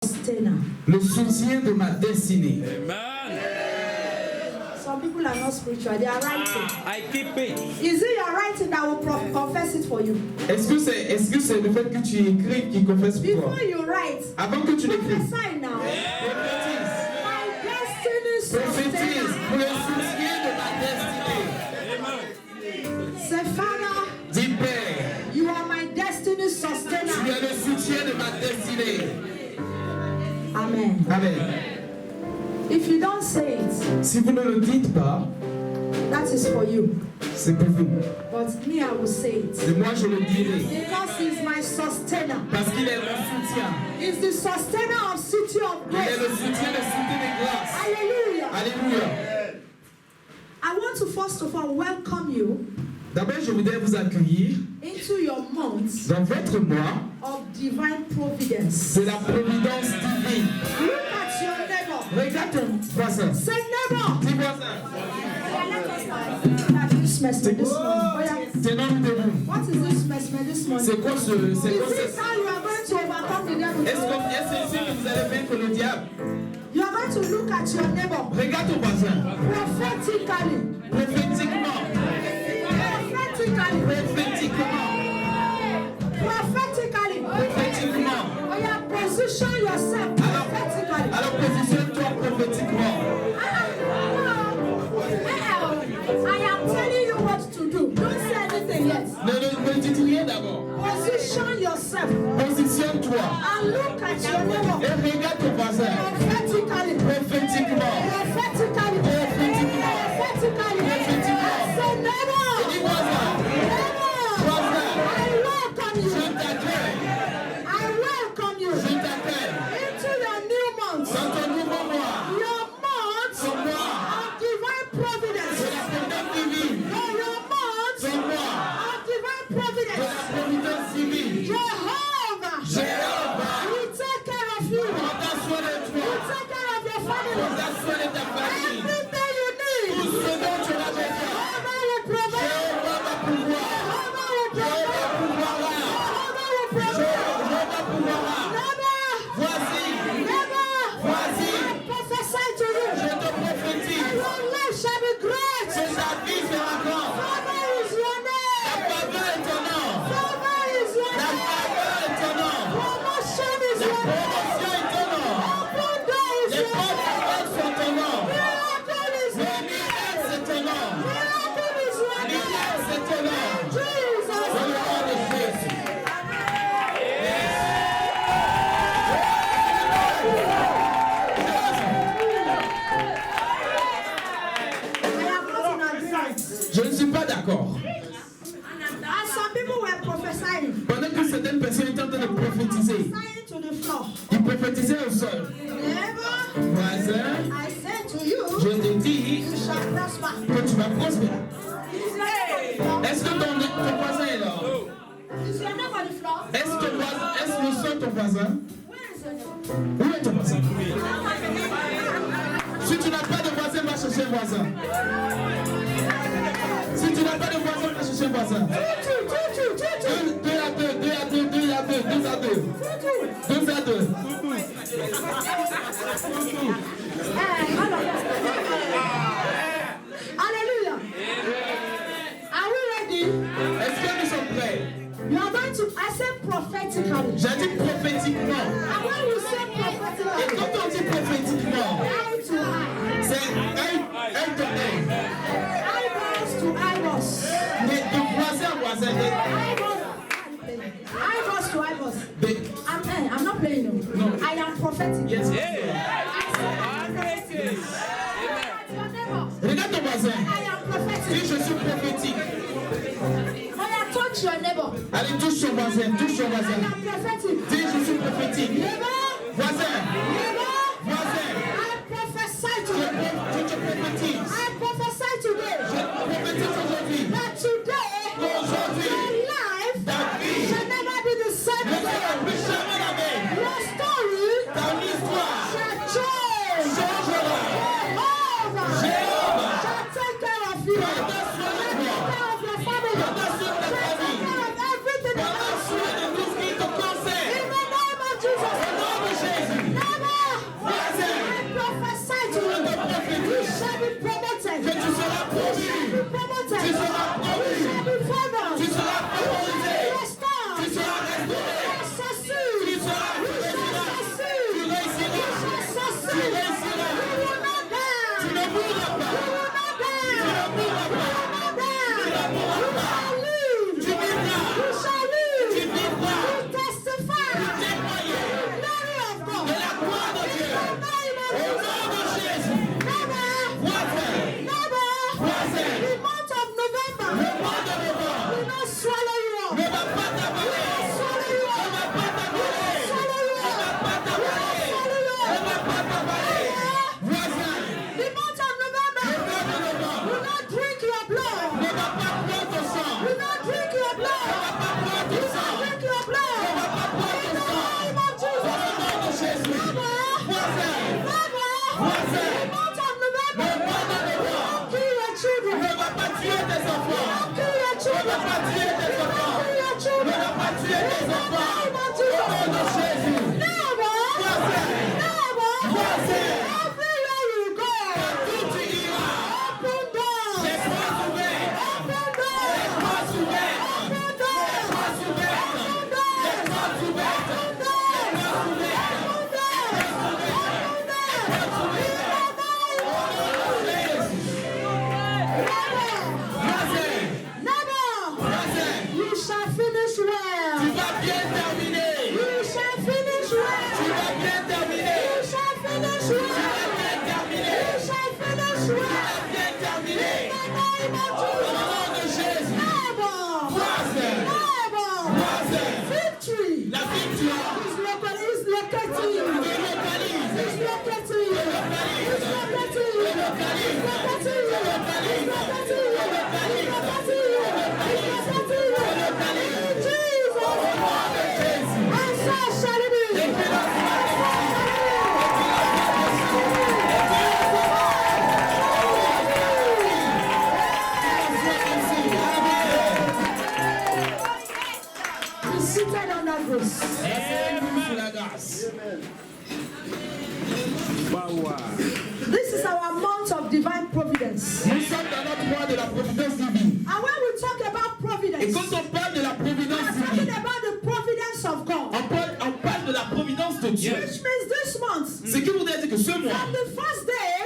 Le soutien de ma destinée. Amen. Some people are not spiritual, they are writing. I keep it. Is it your writing that will confess it for you? Est-ce que c'est le fait que tu écris qui confesse pour toi? Before you write, avant que tu l'écrives. Prophesy now. My destiny Prophétise pour le soutien de ma destinée. Say, Father, dis Père, you are my destiny sustainer. Tu es le soutien de ma destinée. Amen. Amen. If you don't say it, si vous ne le dites pas, that is for you. C'est pour vous. But me, I will say it. Et moi, je le dirai. Because he's my sustainer. Parce qu'il est mon soutien. He's the sustainer of City of Grace. Il est le soutien de Cité de Grâce. Hallelujah. Alléluia. I want to first of all welcome you. D'abord, je voudrais vous accueillir into your month dans votre mois of divine providence. De la providence divine. Look at your neighbor. Regarde ton voisin. Say neighbor. Dis voisin. This this morning. C'est non de vous. What is this message this morning? C'est quoi ce? C'est quoi Is this how you are going to overcome the devil? Est-ce que ici que vous allez vaincre le diable? You are going to look at your neighbor. Regarde ton voisin. Prophetically. Prophétiquement. Prophétiquement. Oh yeah, position yourself prophetically. Alors positionne-toi prophétiquement. I am telling you what to do. Don't say anything yet. Ne dites rien d'abord. Position yourself. Positionne-toi. And look at your neighbor. Et regarde ton voisin. Prophetically. Prophétiquement. Prophetically. Prophétiquement. Prophetically. Prophétiquement. Say neighbor. Et dis voisin. Je ne suis pas d'accord. Pendant que certaines personnes étaient en train de prophétiser, ils prophétisaient au sol. Voisin, je te dis que tu vas prospérer. Est-ce que ton voisin est là? Est-ce le sol ton voisin? Où est ton voisin? Si tu n'as pas de voisin, va chercher un voisin. Si tu n'as pas de voisin, va chercher un voisin. 2 à 2, 2 à 2, 2 à 2, 2 à 2. 2 à 2. Hallelujah. Are we ready? Est-ce que nous sommes prêts? You are going to, I said prophetically. J'ai dit prophétiquement. And when you say prophetically, Et quand on dit prophétiquement, c'est un de eyeballs to eyeballs. De voisin à voisin. Eyeballs to eyeballs. I'm not playing no. I am prophetic. Yes. Regarde ton voisin. I am prophetic. Dis je suis prophétique. Touch your neighbor. Allez, touche son voisin, touche son voisin. I am prophetic. Dis je suis prophétique. Voisin. Voisin. I prophesy to you. Je te prophétise. I prophesy today. Je prophétise aujourd'hui. That today, aujourd'hui, your life shall never be the same again. Your story shall change. Jehovah shall take care of you. Take care of your family. Take care of everything about you. In the name of Jesus. This is our month of divine providence. Nous sommes dans notre mois de la providence divine. And when we talk about providence, Et quand on parle de la providence we are talking divine, about the providence of God. on parle de la providence de Dieu. Which means this month, Ce qui voudrait dire que ce mois, from the first day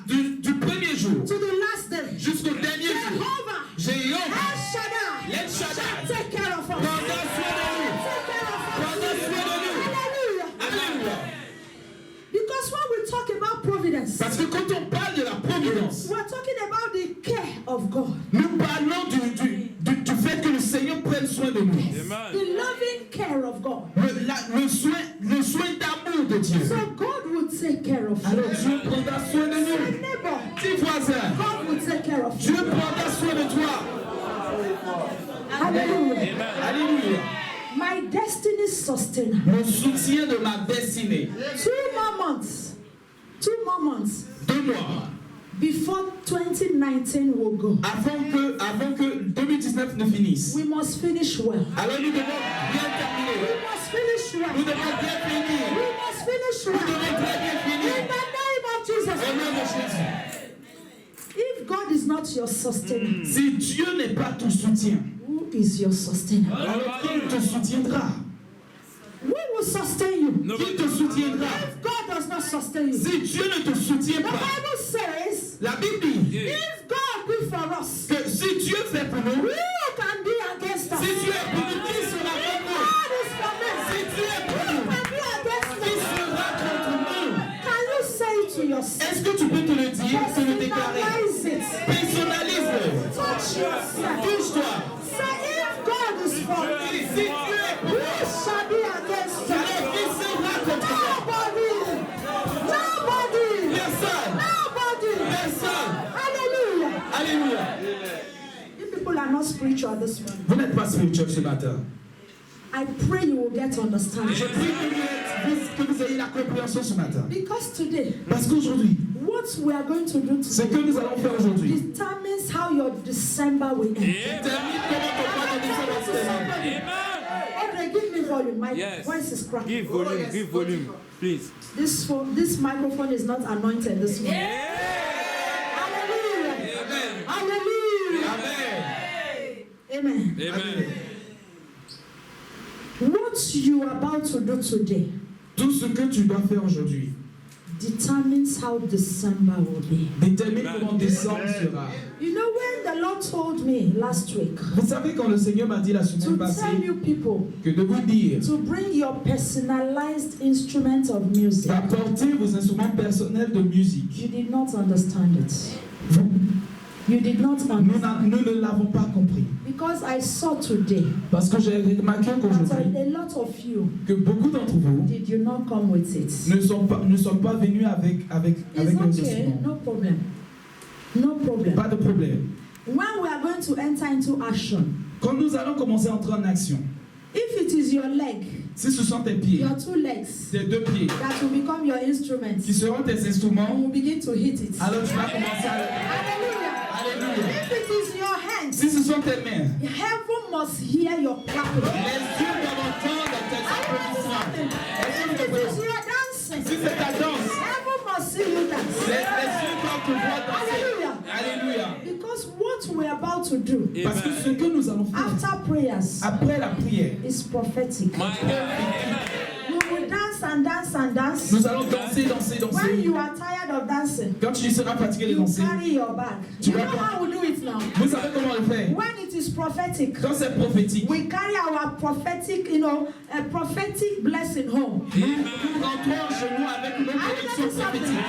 du premier jour to the last day, jusqu'au dernier jour, Jehovah, Jéhovah, El Shaddai, El Shaddai, take care of us. prendra soin de nous. Take care of us. Prendra soin de nous. Hallelujah. Alléluia. Because when we talk about providence, Parce que quand on parle de la providence, we're talking about the care of God. nous parlons du fait que le Seigneur prenne soin de nous. The loving care of God. Le soin d'amour de Dieu. So God will take care of you. Alors Dieu prendra soin de nous. Neighbor, Dis voisin, God will take care of Dieu you. prendra soin de toi. Hallelujah. Alléluia. My destiny sustainer. Mon soutien de ma destinée. 2 more months. 2 more months. 2 mois. Before 2019 will go. Avant que 2019 ne finisse. We must finish well. Alors nous devons bien terminer. We must finish well. Nous devons bien finir. We must finish Nous well. devons très bien In finir. the name of Jesus. Au nom de Jésus. If God is not your sustainer, Si Dieu n'est pas ton soutien, who is your sustainer? alors qui te soutiendra? Who will sustain you? Qui te soutiendra? If God does not sustain you, Si Dieu ne te soutient the pas, Bible says, la Bible dit if God be for us, que si Dieu fait pour nous, who can be against us? si Dieu est pour nous, qui sera If contre nous? God is for me, Si Dieu est pour who nous, can be against qui me? sera contre nous? Can you say it to yourself? Est-ce que tu peux te le dire, te le déclarer? Personalize it. Personnalise-le. Touch yourself. Touche-toi. Say, if God is for me, Si Dieu est pour who nous, shall be against us? alors qui sera contre nous? Nobody. Nobody. Personne. Nobody. Personne. Hallelujah. Alléluia. You people are not spiritual this morning. Vous n'êtes pas spirituel ce matin. I pray you will get understanding. Je prie que vous ayez la compréhension ce matin. Because today, Parce qu'aujourd'hui, what we are going to do ce que today nous allons faire aujourd'hui determines how your December will end. détermine comment ton mois de décembre va se terminer. Okay, give me volume. My Yes. voice is cracking. Give volume, please. This microphone is not anointed this morning. Hallelujah. Hallelujah. Amen. Amen. What you are about to do today Tout ce que tu dois faire aujourd'hui determines how December will be. détermine comment décembre sera. You know, when the Lord told me last week Vous savez quand le Seigneur m'a dit la semaine to tell passée you people que de vous dire to bring your personalized instrument of music, d'apporter vos instruments personnels de musique. you did not understand it. Vous- You did not understand. Nous ne l'avons pas compris. Because I saw today Parce que j'ai remarqué that qu'aujourd'hui, a lot of you que beaucoup d'entre vous did you not come with it. ne sont pas venus avec It's nos okay, instruments. no problem. No problem. Pas de problème. When we are going to enter into action, Quand nous allons commencer à entrer en action, if it is your leg, si ce sont tes pieds, your 2 legs, tes 2 pieds, that will become your instruments, qui seront tes and instruments, will begin to hit it. alors tu vas commencer à... Hallelujah. Alléluia. If it is your hands, Si ce sont tes mains, heaven must hear your clapping. les yeux doivent entendre tes applaudissements. Est-ce que If vous it is comprenez? your dancing, Si c'est ta danse, heaven must see you les dance. yeux doivent te voir danser. Hallelujah. Alléluia. Because what we're about to do Parce que ce que nous allons faire after prayers après la prière, is prophetic. My God. We will dance and dance and dance. nous allons danser, danser, When danser. you are tired of dancing, Quand tu seras fatigué de you danser, carry your bag. Tu You know vas- how we do it now? vous savez comment on le fait? When it is prophetic, Quand c'est prophétique, we carry our prophetic, a prophetic blessing home. nous rentrons chez nous avec une Are you bénédiction getting something? prophétique.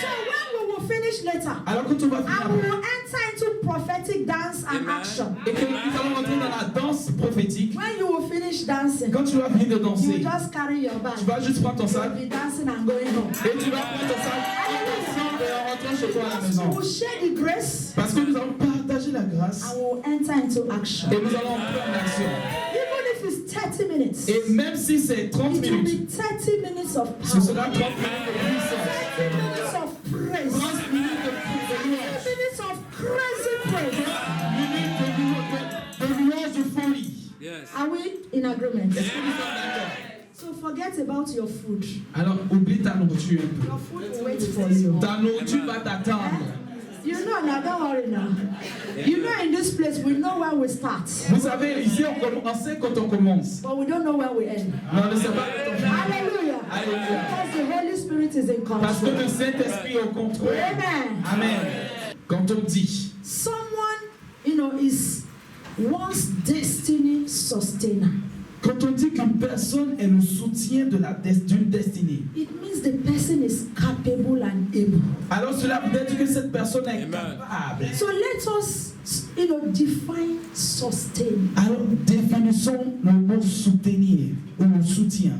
So when we will finish later, Alors quand on va and we finir will enter into prophetic dance and Amen. action. et que nous allons rentrer dans la danse prophétique, When you will finish dancing, quand tu vas finir de you danser, just carry your bag. tu vas juste prendre ton You'll sac be dancing and going home. et tu vas prendre ton sac en dansant et en rentrant chez toi à la We maison. will share the grace Parce que nous allons partager la grâce and we will enter into action. et nous allons entrer en action. Even if it's 30 minutes, Et même si c'est 30 it will minutes, be 30 minutes of ce power. sera 30 minutes de puissance. 30 minutes of praise. 30 minutes de 30 louange. minutes of crazy praise. De louange de folie. Yes. Are we in agreement? Est-ce que nous sommes d'accord? So forget about your food. Alors oublie ta nourriture un peu. Your food will wait for you. Ta nourriture va t'attendre. You know now, don't worry now. You know in this place we know where we start. Vous savez, ici on sait quand on commence. But we don't know where we end. Mais on ne sait pas quand on finit. Hallelujah. Alléluia. Because the Holy Spirit is in Parce que control. le Saint-Esprit est au contrôle. Amen. Amen. Quand on dit, Someone, is one's destiny sustainer. quand on dit qu'une personne est le soutien d'une destinée, It means the person is capable and able. alors cela veut dire que cette personne est capable. So let us, define sustain. Alors définissons le mot soutenir ou le soutien.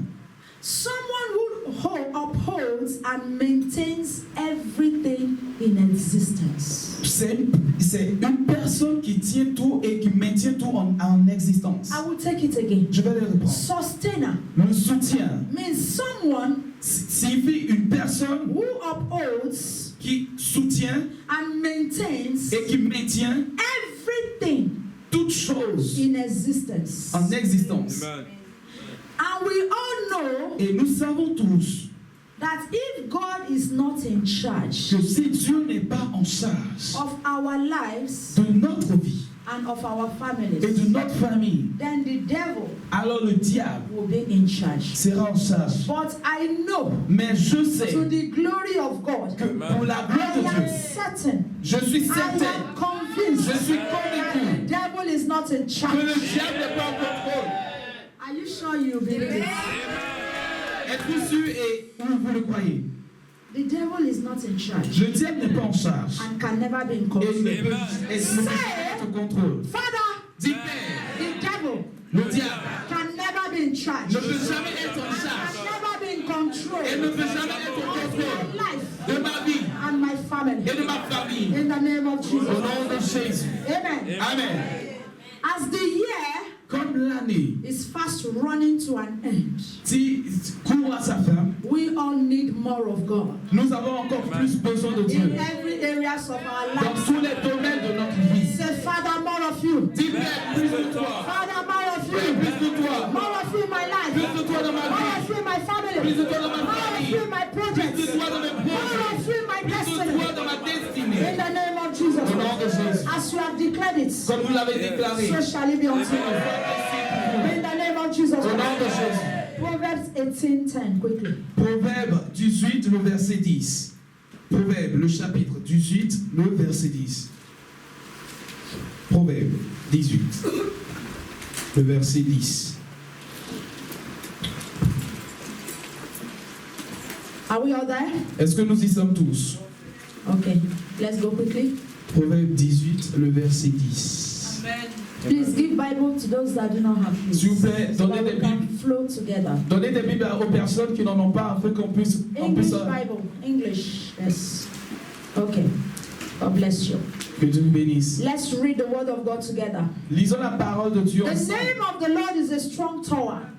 Someone who upholds and maintains everything in existence. C'est une personne qui tient tout et qui maintient tout en existence. I will take it again. Je vais le reprendre. Sustainer Le soutien means someone signifie une personne who upholds qui soutient and maintains et qui maintient everything toutes choses in existence. en existence. Amen. And we all know Et nous savons tous that if God is not in charge que si Dieu n'est pas en charge of our lives de notre vie and of our et families, de notre famille, then the devil alors le diable will be in charge. sera en charge. But I know, Mais je sais to the glory of God, que pour la gloire I de am Dieu, certain, je suis I certain am convinced Je suis that convaincu the devil is not in que charge. le diable n'est pas en contrôle. Are you sure you believe it? Êtes-vous sûr et vous le croyez? The devil is not in charge Le diable n'est pas en charge. and can never be in Et il control. ne peut être au contrôle. Father, Dis Père, the devil le diable can never be in charge. ne peut jamais être en Can charge. never be in control Elle ne peut jamais être au of my contrôle life de ma vie and my family. et de ma famille. In the name of Au Jesus. nom de Jésus. Amen. Amen. As the year Comme l'année is fast running to an end, court à sa fin, we all need more of God nous avons encore plus besoin de in Dieu. every areas of our Dans lives. tous les domaines de notre vie. Say, Father, more of you. Dis Père, plus de toi. Father, more of Père, you. plus de toi. More of you in my life. Plus de toi dans ma More vie. of you in my family. Plus de toi dans ma More of famille. you in my Plus projects. de toi dans mes More projets. of you in my Plus de destiny. toi dans ma In destinée. the name of Jesus. Au nom de Jésus. As you have declared it, Comme vous l'avez déclaré. so shall it be unto you. In the name of Jesus. Au nom de Jésus. Proverbs 18:10, quickly. Proverbe 18, le verset 10. Proverbe, le chapitre 18, le verset 10. Proverbe 18, le verset 10. Are we all there? Est-ce que nous y sommes tous? Okay, let's go quickly. Proverbe 18, le verset 10. Amen. Please give Bible to those that do not have it. S'il vous plaît, So donnez that des we can Bibles. flow together. Donnez des Bibles aux personnes qui n'en ont pas, afin qu'on puisse. English Bible, English, yes. Okay, God bless you. Que Dieu vous bénisse. Let's read the word of God together. Lisons la parole de Dieu The ensemble. name of the Lord is a strong tower.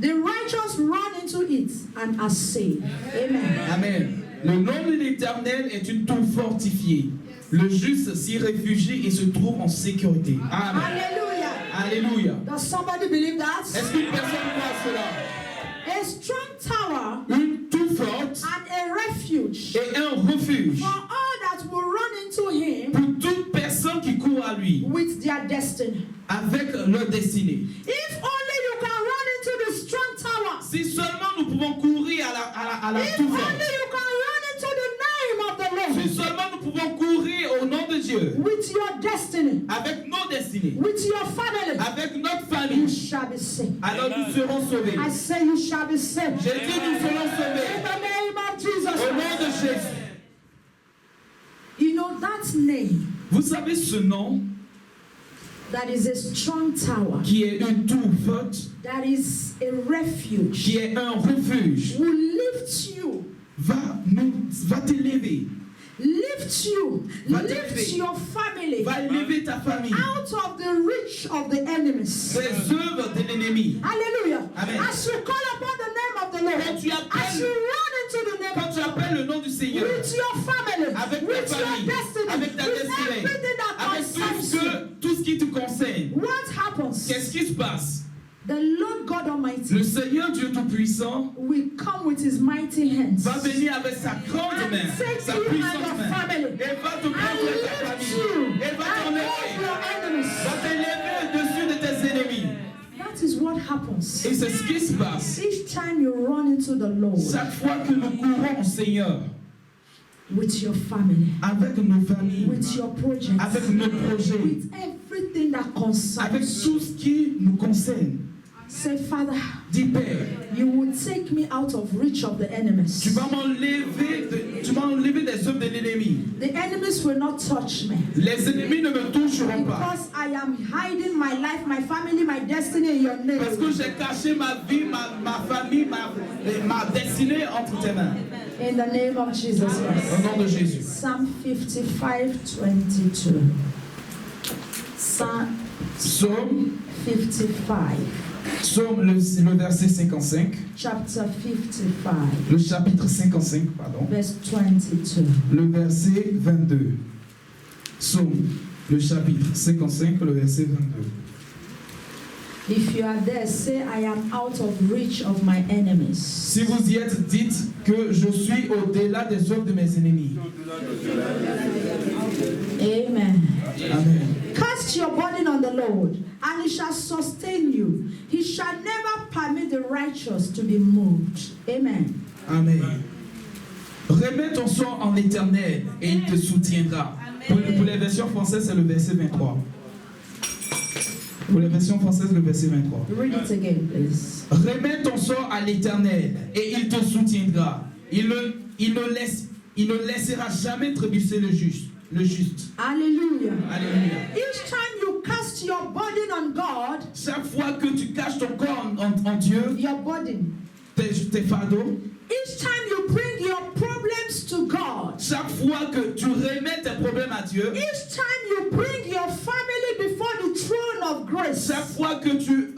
The righteous run into it and are saved. Amen. Amen. Le nom de l'Éternel est une tour fortifiée. Le juste s'y réfugie et se trouve en sécurité. Amen. Hallelujah. Alléluia. Does somebody believe that? Est-ce qu'une personne croit à cela? A strong tower Une tour forte and a refuge et un refuge for all that will run into him pour toute personne qui court à lui with their destiny. avec leur destinée. If only you can run into the strong tower. Si seulement nous pouvons courir à la If tour only forte. you can run into the name of the Si Lord seulement nous pouvons courir au nom de Dieu with your destiny, avec nos destinées, with your family, avec notre you famille, shall be saved. alors nous serons sauvés. I say you shall be saved. J'ai dit nous serons In sauvés the name of au Jesus. nom de Jésus. You know that name Vous savez ce nom that is a strong tower, qui est une tour forte, that is a refuge, qui est un refuge, will lift you, va t'élever, lift you, Va lift t'élever. your family va élever ta famille out of the reach of the enemies. des œuvres de l'ennemi. Hallelujah. Amen. As you call upon the name of the Quand Lord, tu as appelles, you run into the name quand of tu the Lord, appelles le nom du Seigneur, with your family, avec ta with your famille, destiny, avec ta with destinée, everything that avec concerns you, tout ce qui te concerne, what happens? qu'est-ce qui se passe? The Lord God Almighty, le Seigneur Dieu Tout-Puissant, will come with his mighty hands, va venir avec sa grande main, sa puissante main, et va te prendre ta famille, et va t'enlever, va t'élever au-dessus de tes ennemis. That is what happens. Et c'est ce qui se passe. Each time you run into the Lord, Chaque fois que nous courons au Seigneur, with your family, avec nos familles, with your projects, avec nos projets, with everything that concerns, avec tout ce qui nous concerne, say, Father, dis Père, you will take me out of reach of the enemies. tu vas m'enlever des œuvres de l'ennemi. The enemies will not touch me. Les ennemis ne me toucheront pas. Because I am hiding my life, my family, my destiny in your name. Parce que j'ai caché ma vie, ma famille, ma destinée entre tes mains. In the name of Jesus Christ. Au nom de Jésus. Psalm 55:22. Psalm Psaume 55. Psaume, le verset 55. Chapter 55. Le chapitre 55, pardon. Verse 22. Le verset 22. Psaume, le chapitre 55, le verset 22. If you are there, say, I am out of reach of my enemies. Si vous y êtes, dites que je suis au-delà des œuvres de mes ennemis. Amen. Amen. Cast your burden on the Lord, and he shall sustain you. He shall never permit the righteous to be moved. Amen. Amen. Remets ton sort en l'Éternel et il te soutiendra. Pour les versions françaises, c'est le verset 23. Pour les versions françaises, le verset 23. Read it again, please. Remets ton sort à l'Éternel et il te soutiendra. Il ne laissera jamais trébucher le juste. Hallelujah. Alléluia. Each time you cast your burden on God, Chaque fois que tu caches ton corps en Dieu, your burden. tes fardeaux, Each time you bring your problems to God, chaque fois que tu remets tes problèmes à Dieu, each time you bring your family before the throne of grace, chaque fois que tu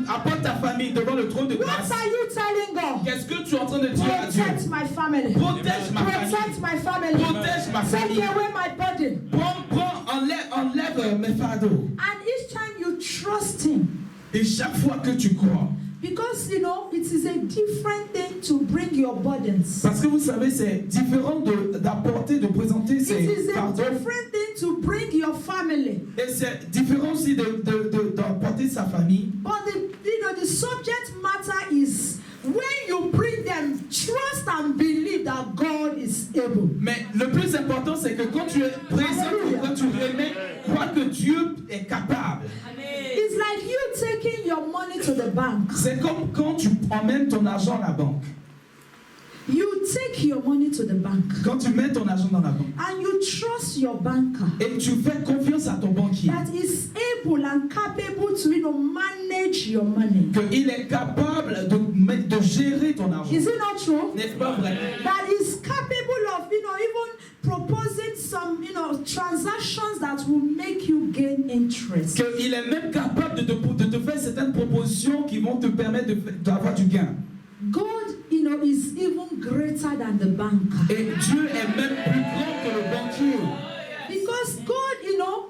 apportes ta famille devant le trône de what grâce, are you telling God? qu'est-ce que tu es en train de dire à Dieu? Protect my family. Protège ma Protect famille. my family. Protège ma famille. Take away my burden. Enlève mes fardeaux. And each time you trust Him, Et chaque fois que tu crois, because you know it is a different thing to bring your burdens. parce que vous savez, c'est différent d'apporter, de présenter It is ses a fardeaux. different thing to bring your family. Et c'est différent aussi d'apporter sa famille. But the subject matter is when you bring them, trust and believe that God is able. Mais le plus important, c'est que quand tu es présent, quand tu remets, crois que Dieu est capable. It's like you taking your money to the bank. C'est comme quand tu emmènes ton argent à la banque. You take your money to the bank. Quand tu mets ton argent dans la banque. And you trust your banker. Et tu fais confiance à ton banquier. That is able and capable to manage your money. Qu'il est capable de gérer ton argent. Is it not true? N'est-ce pas vrai? That is capable of even proposing some transactions that will make you gain interest. Qu'il est même capable de te faire certaines propositions qui vont te permettre d'avoir du gain. God, is even greater than the banker. Et Dieu est même plus grand que le banquier. Because God,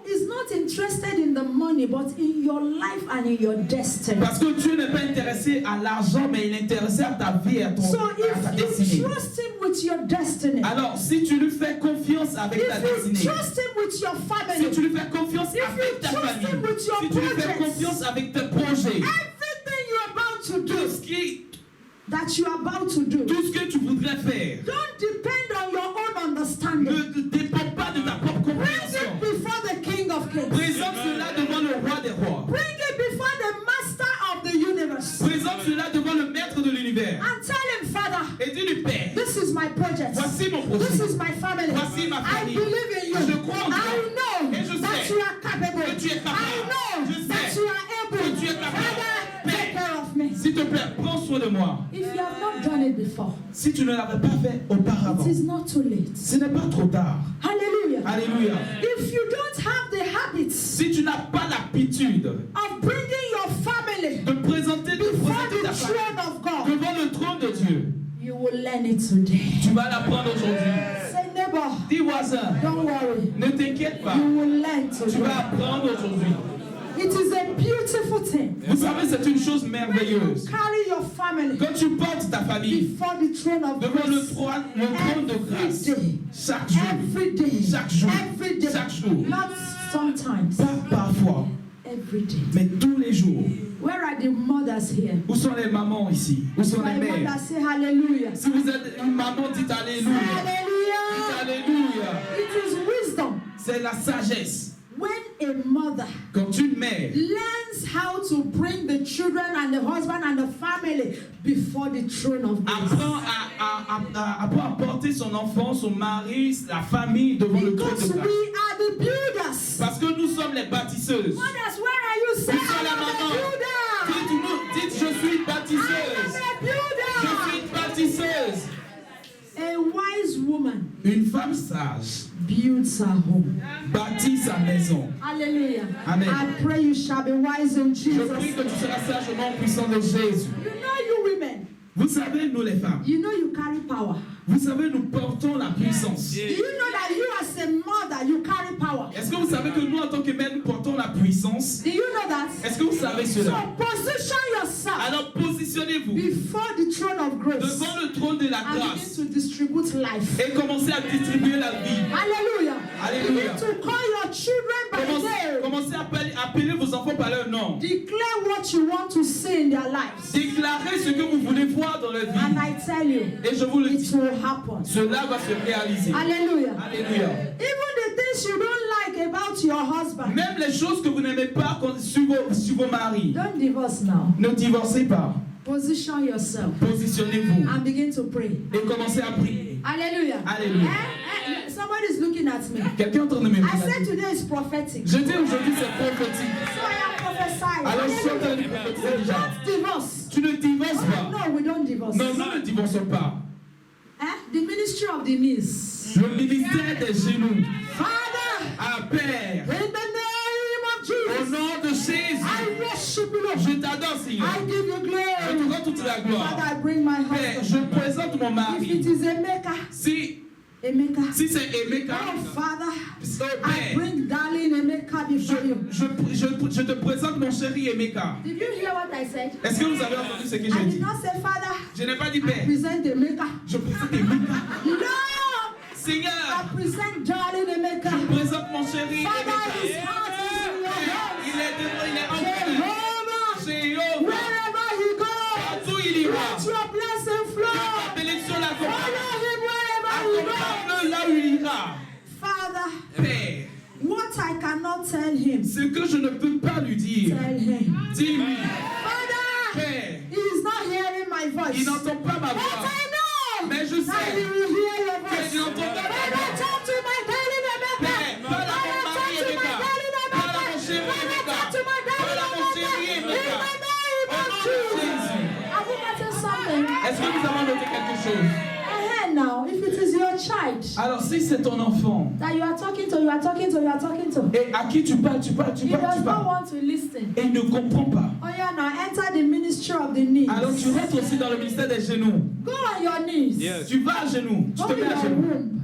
is not interested in the money, but in your life and in your destiny. Parce que Dieu n'est pas intéressé à l'argent, mais il est intéressé à ta vie et à ta if destinée. you trust Him with your destiny, Alors, si tu lui fais confiance avec ta if you destinée, trust Him with your family, si tu lui fais confiance avec ta trust famille, Him with your si tu lui fais projects, confiance avec tes projets, everything you're about to tout do, ce that you're about to do, tout ce que tu voudrais faire, don't depend on your own understanding. ne dépend pas de ta propre Bring compréhension. it before the King of Kings. Présente cela devant le roi des rois. Bring it before the Master of the universe. Présente cela devant le maître de l'univers. And tell Him, Father, Et dis-lui, Père, this is my project. voici mon This projet. is my family. Voici ma I famille. believe in you. Je crois en toi. I know Et je that sais you are capable. que tu es capable. I know Je that sais you are able. que tu es capable. Father, take care of me. S'il te plaît, prends soin de moi. If you have not done it before, Si tu ne l'avais pas fait auparavant, it is not too late. ce n'est pas trop tard. Hallelujah. Alléluia. If you don't have the habits Si tu n'as pas l'habitude of bringing your family de présenter before ta the famille throne of God, devant le trône de Dieu, you will learn it today. tu vas l'apprendre aujourd'hui. Say, neighbor, Dis voisin, don't worry. ne t'inquiète pas, You will learn tu today. vas apprendre aujourd'hui. It is a beautiful thing. Vous savez, c'est une chose merveilleuse. Carry your family. Quand tu portes ta famille Before the throne of devant grace. le trône de grâce, chaque jour, Every day. chaque jour, Every day. chaque jour, Not sometimes. pas parfois, Every day. mais tous les jours. Where are the mothers here? Où sont les mamans ici? Où sont les My mères? mother say hallelujah. Si vous êtes une maman, dites Alléluia. Dites Hallelujah. Alléluia. It is wisdom. C'est la sagesse. When a mother Quand une mère learns how to bring the children and the husband and the family before the throne of grace. apprend à porter son enfant, son mari, la famille devant le trône Because de we grâce. are the builders. Parce que nous sommes les bâtisseuses. Mothers, where are you? Say, Où sont les I am mamans? a builder. Dites, je suis I bâtisseuse. am a builder. Je suis bâtisseuse. A wise woman Une femme sage builds her home. bâtit sa maison. Hallelujah. Amen. I pray you shall be wise in Je Jesus. prie que tu seras sage au nom puissant de Jésus. You know, you women, Vous savez, nous les femmes, you know you carry power. vous savez, nous portons la puissance. Do you know that you as a mother, you carry power? Est-ce que vous savez que nous, en tant que mères, nous portons la puissance? Do you know that? Est-ce que vous savez cela? So position yourself Alors positionnez-vous before the throne of grace devant le trône de la and begin grâce to distribute life. et commencez à distribuer la vie. Hallelujah. Alléluia. Begin to call your children by name. Commencez à appeler vos enfants par leur nom. Declare what you want to see in their lives. Déclarez ce que vous voulez voir dans leur And vie. I tell you, Et je vous le it dis, will happen. cela va se réaliser. Hallelujah. Alléluia. Even the things you don't like about your husband, Même les choses que vous n'aimez pas sur vos maris, don't divorce now. ne divorcez pas. Position yourself Positionnez-vous and begin to pray. et commencez à prier. Hallelujah. Alléluia. Somebody is looking at me. Quelqu'un est en train de me I regarder. said today is prophetic. Je dis aujourd'hui c'est prophétique. So I am prophesying. Alors je suis en train de Hallelujah. prophétiser déjà. Don't divorce. Tu ne divorces pas. No, we don't divorce. Non, nous ne divorçons pas. The ministry of the knees. Le ministère des genoux. Father, À Père, in the name of au Jesus, nom de Jésus, I worship you, Lord. je t'adore, Seigneur. I give you Je glory. te rends toute la Father, gloire. I bring my Père, husband. je présente mon If it mari. is Emeka, Si c'est Emeka, oh Father, oh I Père, bring darling Emeka before you. je te présente mon chéri Emeka. Did you hear what I said? Est-ce que vous avez entendu ce que I j'ai did dit? not say, Father, Je n'ai pas dit I Père. present Emeka. Je présente Emeka. No! Seigneur, I present darling Emeka. je présente mon chéri Father, his Emeka. heart is in your hands. Il est devant, il est en paix. Jehovah, Jéhovah, wherever he goes, partout il ira. let your blessing flow. Ta bénédiction l'accompagne. Follow him wherever he goes. Accompagne-le là où il ira. Father, Père, what I cannot tell him, ce que je ne peux pas lui dire, tell him. dis-lui. Father, Père, he is not hearing my voice. il n'entend pas ma But voix. I know Mais je that sais he will hear your que voice. il n'entendra pas ma Father, voix. talk to my darling Emeka. Père, parle à mon Father, mari talk to my Emeka. darling Parle à mon Emeka. chéri Father, Emeka. talk to my Parle à darling mon chéri Emeka. In the Emeka. name Au of nom de Jesus. Jésus. Have you noticed something? Est-ce que nous avons noté quelque chose? Now, if it is your child Alors si c'est ton enfant that you are talking to, et à qui tu parles, he does not want to listen. et il ne comprend pas. Oh yeah, now enter the ministry of the knees. Alors tu rentres aussi dans le ministère des genoux. Go on your knees. Yes. Tu vas à genoux, tu te Hold mets à your genoux womb.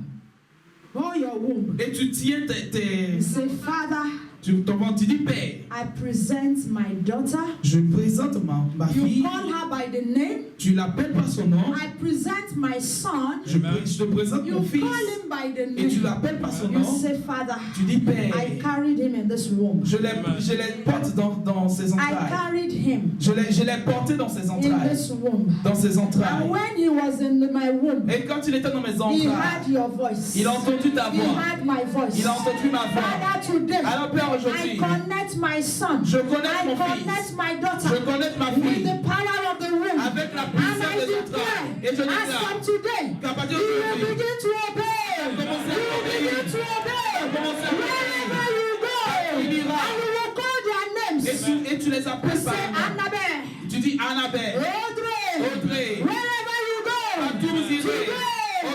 Hold your womb. et tu tiens You say, Father, tu dis Père, I present my daughter. je présente ma You fille, call her by the name. tu l'appelles par son nom, I present my son. je te présente You mon fils call him by the et tu name. l'appelles par son You nom, say, Father, tu dis Père, I carried him in this womb. je les porte dans ses I entrailles, carried him je l'ai porté dans ses in entrailles, this womb. dans ses And entrailles. when he was in my womb, Et quand il était dans mes he entrailles, heard your voice. il a entendu ta He voix, heard my voice. il a entendu ma voix. Father, today, Alors Père, I aujourd'hui, connect my son. je connais I mon connect fils, my daughter je connais ma with fille, the power of the womb. avec la And puissance I des declare, entrailles. Et je as déclare from today, qu'à partir you will d'aujourd'hui, begin to obey. You will begin to obey. Wherever you go, il ira. and you will call their names. Et tu les appelles Say, par nom. Annabelle, Tu dis Annabelle, Audrey, Audrey, wherever you go, partout vous irez.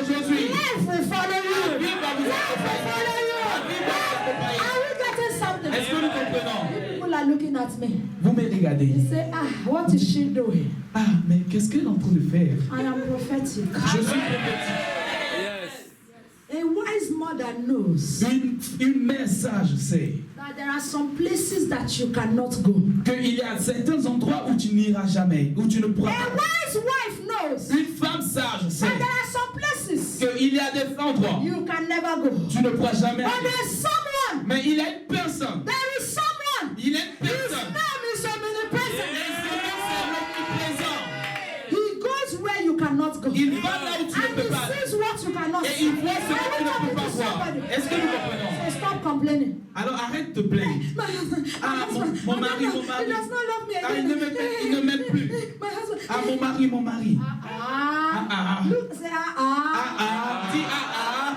Aujourd'hui, life will follow you. la vie va vous Life will accompagner. follow you. La vie va vous accompagner. Are we getting something? Est-ce que nous comprenons? People are looking at me. Vous me regardez. They say, what is she doing? Ah, mais qu'est-ce qu'elle est en train de faire? I am prophetic. Je suis prophétique. Yes. A wise mother that knows. Une mère sage sait. That there are some places that you cannot go. Qu'il y a certains endroits où tu n'iras jamais, où tu ne pourras A pas. wise wife knows. Une femme sage sait. That there are some places Qu'il y a des endroits you can never go. tu ne pourras jamais But aller. there's someone. Mais il y a une personne. There is someone. Il y a une His personne. name is omnipresent. Omniprésent. He goes where you cannot go. Il va là où tu ne And peux he pas aller. sees what you cannot Et see. il voit ce que tu ne peux pas voir. Somebody. Est-ce que nous comprenons? So stop complaining. Alors arrête de plaindre. Ah, mon mari. He does not love me Ah, il again. ne m'aime plus. My husband. Ah, mon mari. Ah. Look, say Ah. Dis ah.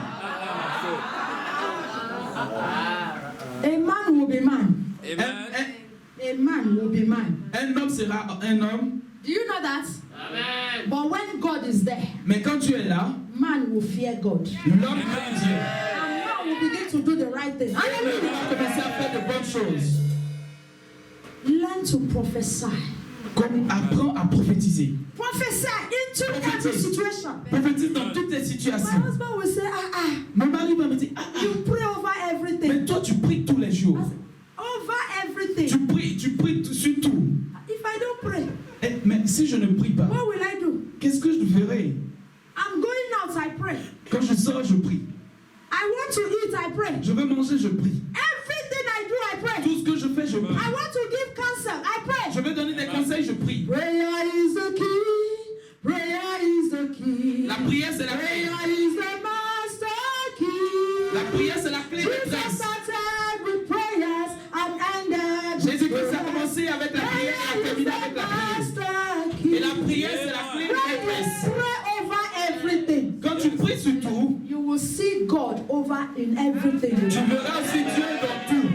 A man will be man. Amen. A man will be man. Un homme sera un homme. Do you know that? Amen. But when God is there, Mais quand tu es là, man will fear God. l'homme craint Dieu. And man will begin to do the right thing. Il va commencer à faire de bonnes choses. Learn to prophesy. Comme apprends à prophétiser. Prophesy into every situation. Prophétise dans toutes les My situations. husband will say, Mon mari va me dire, you pray over everything. mais toi tu pries tous les jours. Over everything. Tu pries sur tout. If I don't pray, Mais si je ne prie pas, what will I do? qu'est-ce que je ferai? I'm going out, I pray. Quand je sors, je prie. I want to eat, I pray. Je veux manger, je prie. Everything I do, I pray. Tout ce que je fais, je prie. I want to give counsel, I pray. Je veux donner des conseils, je prie. Prayer is the key. Prayer is the key. La prière, c'est la clé. Prayer is the master key. La prière, c'est la clé Jesus maîtresse. started with prayers and ended with Jésus-Christ a prayer. commencé avec la prière et a Prayer is terminé the avec la prière. master key. Et la prière, c'est la clé When you maîtresse. pray over everything, Quand tu pries sur tout, you will see God over in everything. you tu do. verras aussi Dieu dans tout.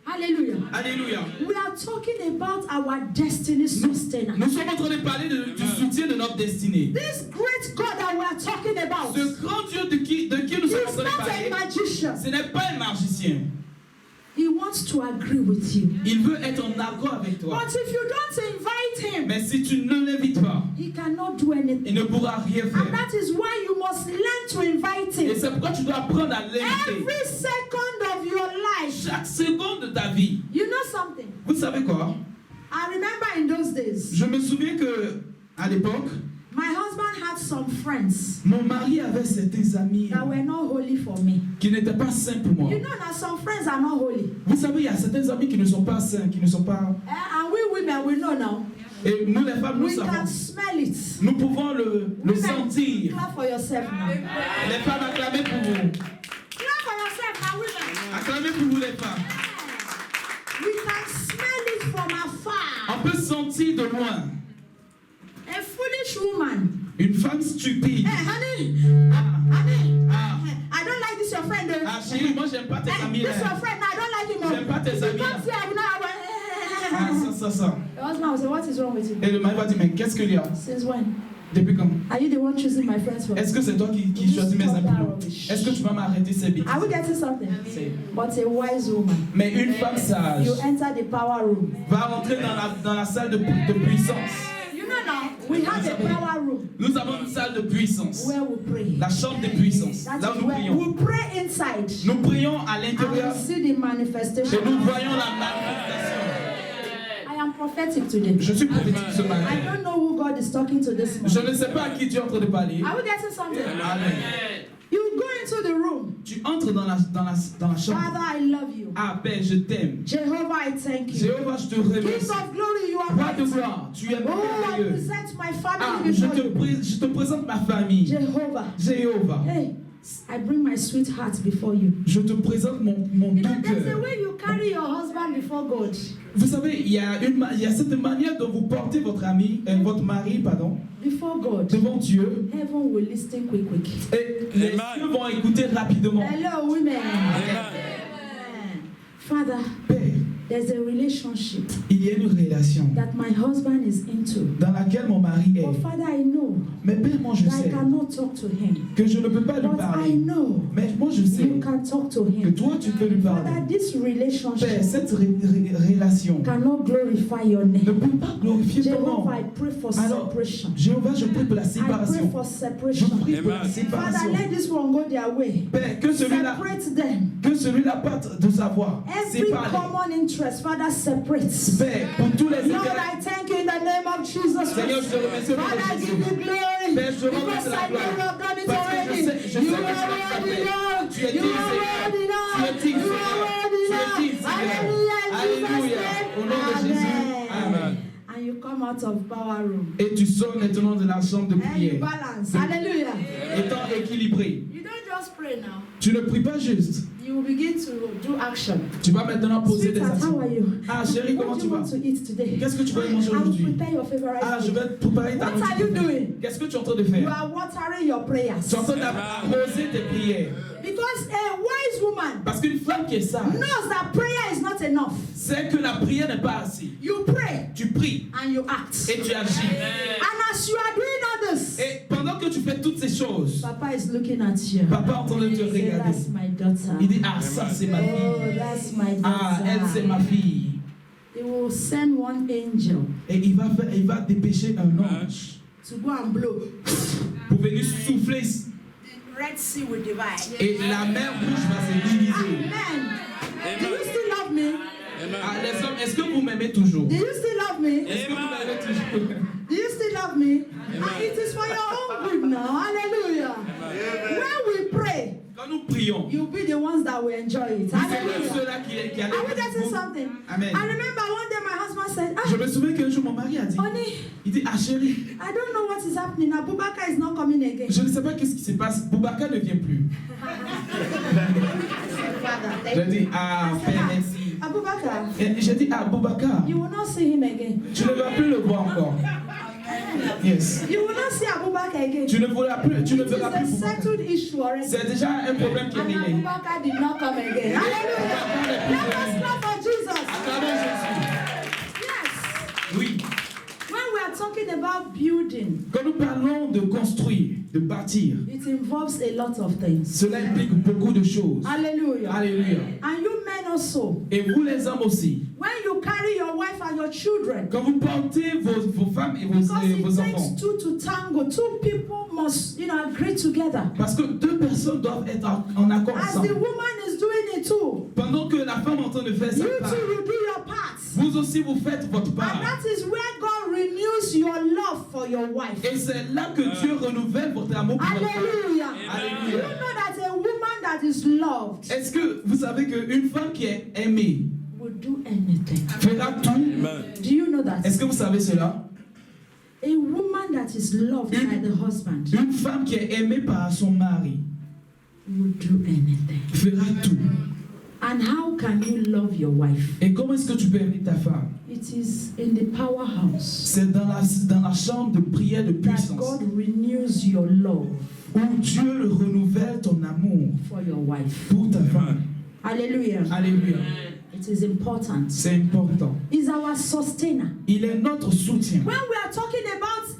Hallelujah. Alléluia. We are talking about our destiny sustainer. Nous sommes en train de parler du soutien de notre destinée. This great God that we are talking about Ce grand Dieu de qui nous sommes en is train de not a parler, magician. ce n'est pas un magicien. He wants to agree with you. Il veut être en accord avec toi. But if you don't invite him, Mais si tu ne l'invites pas, he cannot do anything. il ne pourra rien And faire. that is why you must learn to invite Et him. c'est pourquoi tu dois apprendre à l'inviter. Every second of your life. Chaque seconde de ta vie. You know something? Vous savez quoi? I remember in those days, Je me souviens que à l'époque, my husband had some friends mon mari avait certains amis that were not holy for me. qui n'étaient pas sains pour moi. You know that some friends are not holy. Vous savez, il y a certains amis qui ne sont pas sains, qui ne sont pas... And we women, we know now. Et nous les femmes, nous We can savons. smell it. Nous pouvons le Women, sentir. clap for yourself now. Les femmes, acclamez pour vous. Clap for yourself now, women. Acclamez pour vous les femmes. We can smell it from afar. On peut sentir de loin. A foolish woman. Une femme stupide. Hey, honey. Ah, Honey. ah, I don't like this your friend. ah, chérie, moi j'aime pas tes Hey, amis this your là. friend. I don't like him. J'aime pas tes He amis là. comes here, I will not. Ah, ça. The husband will say, what is wrong with you? Et le mari va dire, mais qu'est-ce qu'il y a? Since when? Depuis quand? Are you the one choosing my friends for? Est-ce que c'est toi qui choisis mes amis? Est-ce que tu vas m'arrêter ces bêtises? Are we getting something? C'est- But a wise woman. Mais une femme sage You enter the power room. va rentrer dans la salle de puissance. You know now, we have a power room Nous avons une salle de puissance. where we pray. La chambre de puissance. That Là où is nous where prions. we pray inside. Nous prions à And l'intérieur we see the manifestation. et nous voyons la manifestation. I am prophetic today. Je suis prophétique ce I matin. don't know who God is talking to this Je morning. ne sais pas à qui tu es en train de parler. Are we getting something? Amen. You go into the room. Tu entres dans la chambre. Father, I love you. Ah, Père, je t'aime. Jehovah, I thank you. Jéhovah, je te King remercie. of glory, you are Roi de mighty. gloire, tu es Oh, I merveilleux. present my Ah, family je before you. te présente ma famille. Jehovah. Jéhovah, Hey, I bring my sweetheart before you. je te présente mon You doux know, there's a cœur. way you carry your husband before God. Vous savez, il y a cette manière dont vous portez votre mari, Before God. devant Dieu. Heaven will listen quick. Et les cieux vont écouter rapidement. Hello, women. Amen. Father, Père, There's a relationship il y a une relation that my husband is into. dans laquelle mon mari est. But Father, I know Mais Père, moi je that I sais cannot talk to him. que je ne peux pas lui But I parler. know Mais moi je sais you can talk to que him. toi tu peux lui parler. Father, this Père, relationship cette relation cannot glorify your ne name. peut pas glorifier ton nom. Jehovah, I pray for Alors, separation. Jéhovah, je prie pour la I pray séparation. for Je separation. prie pour la Amen. Father, séparation. let this one go their way. Père, que celui-là Separate them. parte de sa voix. Every Sépare-les. common interest, Father, separate. Père, pour tous les Lord, intérêts. I thank you in the name of Jesus Seigneur, Christ. je te remercie au nom Father, I de give Jésus. you glory. Père, je remercie Because la I know gloire. you have done it Parce que already. je sais que tu You l'as are fait. worthy, Lord. Tu es You digne, are Seigneur. worthy, Lord. Tu es digne, You Seigneur. are worthy, Tu es Lord. digne, Seigneur. Hallelujah. In Alléluia. Jesus' Au nom de name. Jésus. Amen. And you come out of power room. Et tu sors maintenant de la chambre de And you prière, balance. Hallelujah. étant équilibré. You don't just pray now. Tu ne pries pas juste. You will begin to do action. Tu vas maintenant poser des Sweetheart, actions. how are you? Ah chérie, comment What do tu you vas? want to eat today? Qu'est-ce que tu vas manger I will aujourd'hui? prepare your favorite Ah, je food. vais te préparer ta What are you nourriture. doing? Qu'est-ce que tu es en train de You faire? are watering your prayers. Tu es en train d'arroser tes prières. Because a wise woman Parce qu'une femme qui est sage knows that prayer is not enough. sait que la prière n'est pas assez. You pray Tu pries and you act. et tu agis. And as you are doing all this, Et pendant que tu fais toutes ces choses, Papa is looking at you. papa est en train de te Say, regarder. that's my daughter. Il dit, ah ça c'est ma Oh, fille. that's my Ah, elle c'est daughter. ma fille. He will send one angel Et il va dépêcher un ange to go and blow. pour venir souffler. Red Sea will divide. Et la mer rouge va se diviser. Amen. Do you still love me? Ah, les hommes, est-ce que vous m'aimez toujours? Do you still love me? Est-ce que vous m'aimez toujours? Do you still love me? And it is for your own good now. Hallelujah. When we pray, Quand nous prions, you'll be the ones that will enjoy it. c'est Hallelujah. ceux-là qui Are we getting allaient. something? Amen. I remember one day my husband said, Je me souviens qu'un jour mon mari a dit, honey, il dit, ah chérie, I don't know what is happening. Abubakar is not coming again. je ne sais pas qu'est-ce qui se passe. Boubacar ne vient plus. J'ai dit, ah Père, merci. Abubakar, Et j'ai dit, ah Boubacar, you will not see him again. tu ne vas plus le voir encore. Yes. You will not see Abubakar again. Tu ne verras plus, tu ne It verras is a plus Boubacar. settled issue already. C'est déjà un problème qui est And réglé. Abubakar did not come again. Hallelujah. Let us clap for Jesus. Acclamons Jésus. Yes. Oui. When we are talking about building, Quand nous parlons de construire, de bâtir, it involves a lot of things. cela implique beaucoup de choses. Hallelujah. Alléluia. And you men also, Et vous les hommes aussi, when you carry your wife and your children, quand vous portez vos femmes et because vos it enfants, takes two to tango, two people must, agree together. parce que deux personnes doivent être en accord As the ensemble. woman is doing it too, Pendant que la femme est en train de faire sa you part, too will do your part. vous aussi vous faites votre And part. that is where God renews your love for your wife. Et c'est là que Dieu renouvelle votre amour pour votre femme. Hallelujah. Alléluia. You know that a woman that is loved Est-ce que vous savez qu'une femme qui est aimée will do anything. fera tout? Do you know that? Est-ce que vous savez cela? A woman that is loved by the husband Une femme qui est aimée par son mari will do anything. fera tout. And how can you love your wife? Et comment est-ce que tu peux aimer ta femme? It is in the powerhouse C'est dans la chambre de prière de that puissance God renews your love où Dieu renouvelle ton amour for your wife. pour ta femme. Hallelujah. Alléluia. It is important. C'est important. Is our sustainer. Il est notre soutien. When we are talking about,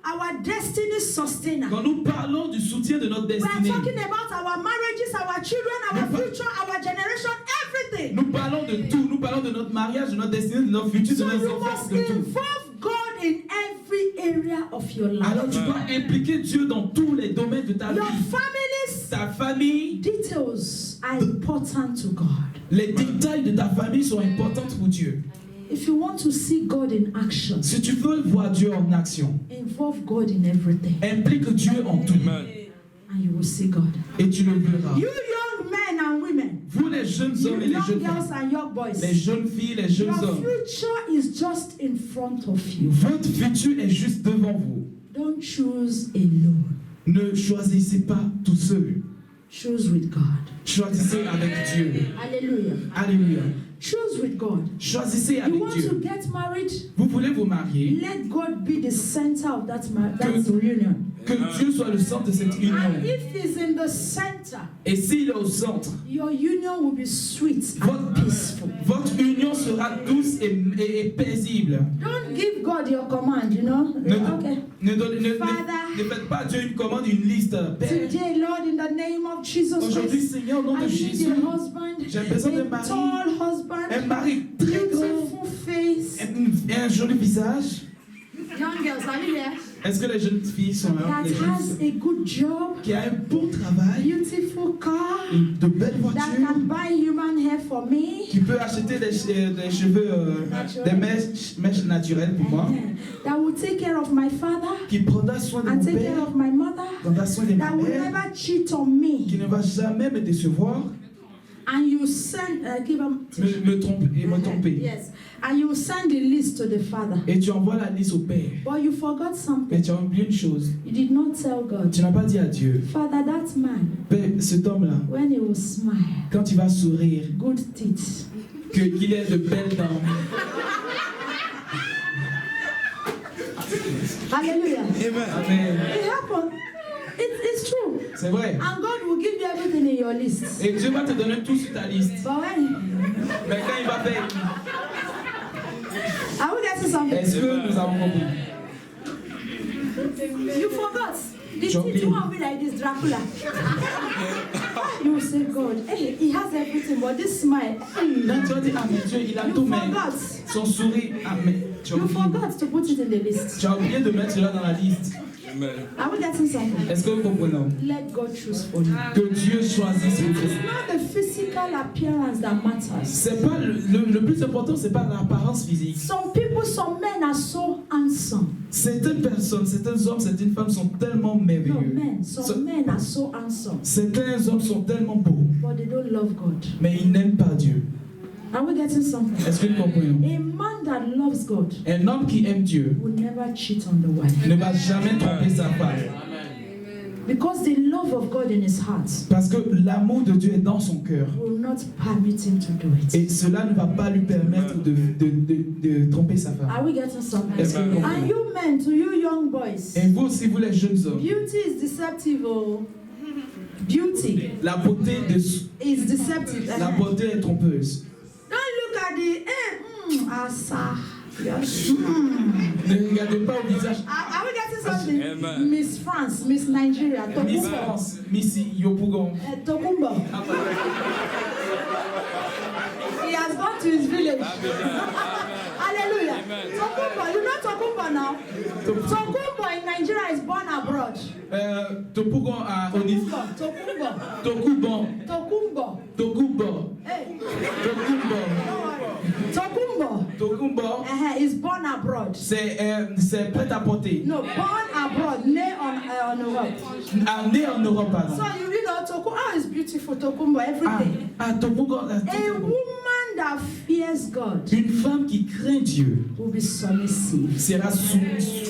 our destiny sustainer, Quand nous parlons du soutien de notre we are destinée, talking about our marriages, our children, our future, our generation, everything. nous parlons de tout. Nous parlons de notre mariage, de notre destinée, de notre futur, de So nos you enfants, must de tout. involve God in every area of your Alors life. tu dois impliquer Dieu dans tous les domaines de ta Your vie. family's Ta famille, details are important to God. les détails de ta famille sont importants pour Dieu. If you want to see God in action, Si tu veux voir Dieu en action, involve God in everything, implique Dieu en tout. and you will see God. Et tu le verras. You young men and women, Vous les jeunes you hommes et les young jeunes girls femmes, and young boys, les jeunes filles, les jeunes your hommes, future is just in front of you. votre futur est juste devant vous. Don't choose alone. Ne choisissez pas tout seul. Choose with God. Choisissez avec Dieu. Hallelujah. Alléluia. Choose with God. Choisissez You avec want Dieu. to get married? Vous voulez vous marier? Let God be the center of that reunion. Que Dieu soit le centre de cette union. And if He's in the center, Et s'il est au centre, your union will be sweet and peaceful. votre union sera douce et paisible. Don't give God your command, you know. Okay. Ne faites pas à Dieu une commande, une liste. Today, Lord, in the name of Jesus Aujourd'hui, Christ, Seigneur, au nom de I need Jésus, a husband, j'ai besoin d'un a mari, tall husband, un mari très grand, beautiful face. et un joli visage. Young girls, are you there? Est-ce que les jeunes filles sont là? That Les jeunes has a good job, qui a un bon travail, beautiful car, de belles that voitures, can buy human hair for me, qui peut acheter des cheveux, des mèches naturelles pour moi, that will take care of my father qui prendra soin de and mon take care père, of my mother, prendra soin de ma that will mère, never cheat on me. qui ne va jamais me décevoir, And you send, me tromper. yes, and you send the list to the father. Et tu envoies la liste au père. But you forgot Mais something. tu as oublié une chose. You did not tell God, Tu n'as pas dit à Dieu, Father, that man, Père, cet homme-là, when he will smile, quand il va sourire, good teeth. qu'il ait de belles dents. Hallelujah. Amen. It happened. It's true. C'est vrai. And God will give you everything in your list. Et Dieu va te donner tout sur ta liste. But when, Mais quand il va faire, are we getting something? est-ce que nous avons compris? You forgot. The Jumping. teeth won't be like this Dracula. You will say, God, hey, he has everything, but this smile, hey, Là, tu vas dire, ah mais Dieu, il a you tout, mais forgot. son sourire, ah mais tu as You oublié. forgot to put it in the list. Tu as oublié de mettre cela dans la liste. Are we getting something? Est-ce que vous comprenez? Let God choose for you. Que Dieu choisisse pour It's vous. not the physical appearance that matters. C'est pas le plus important, c'est pas l'apparence physique. Some people, some men are so handsome. Certaines personnes, certains hommes, certaines femmes sont tellement No, merveilleux. men. Some men are so handsome, Certains hommes sont tellement beaux, but they don't love God. mais ils n'aiment pas Dieu. Are we getting something? Est-ce que nous comprenons? A man that loves God Un homme qui aime Dieu will never cheat on the wife. ne va jamais tromper sa femme. Because the love of God in his heart Parce que l'amour de Dieu est dans son cœur. will not permit him to do it. Et cela ne va pas lui permettre de tromper sa femme. Are we getting something? Est-ce que vous And comprenez? you men, to you young boys, Et vous aussi, vous les jeunes hommes, beauty is deceptive. Oh. Beauty la beauté is deceptive. la beauté est trompeuse. Don't look at the asa. Yes. Ne regardez pas au visage. Are we getting something? Amen. Miss France, Miss Nigeria, Miss Tokumbo. France, Miss Yopougon. Tokumbo. He has gone to his village. Hallelujah. Tokumbo, you know Tokumbo now? Tokumbo in Nigeria is born abroad. Topougon à Onif. Tokumbo. Tokubon. Tokumbo. Tokubon. Hey, Tokumbo. don't worry. Tokumbo Tokumbo. is born abroad. C'est prêt à porter. No, born abroad, né on Europe. Né en Europe, pardon. So you know Tokumbo is beautiful. Tokumbo every day. Topougon. A woman that fears God Une femme qui craint Dieu will be submissive. sera soumise.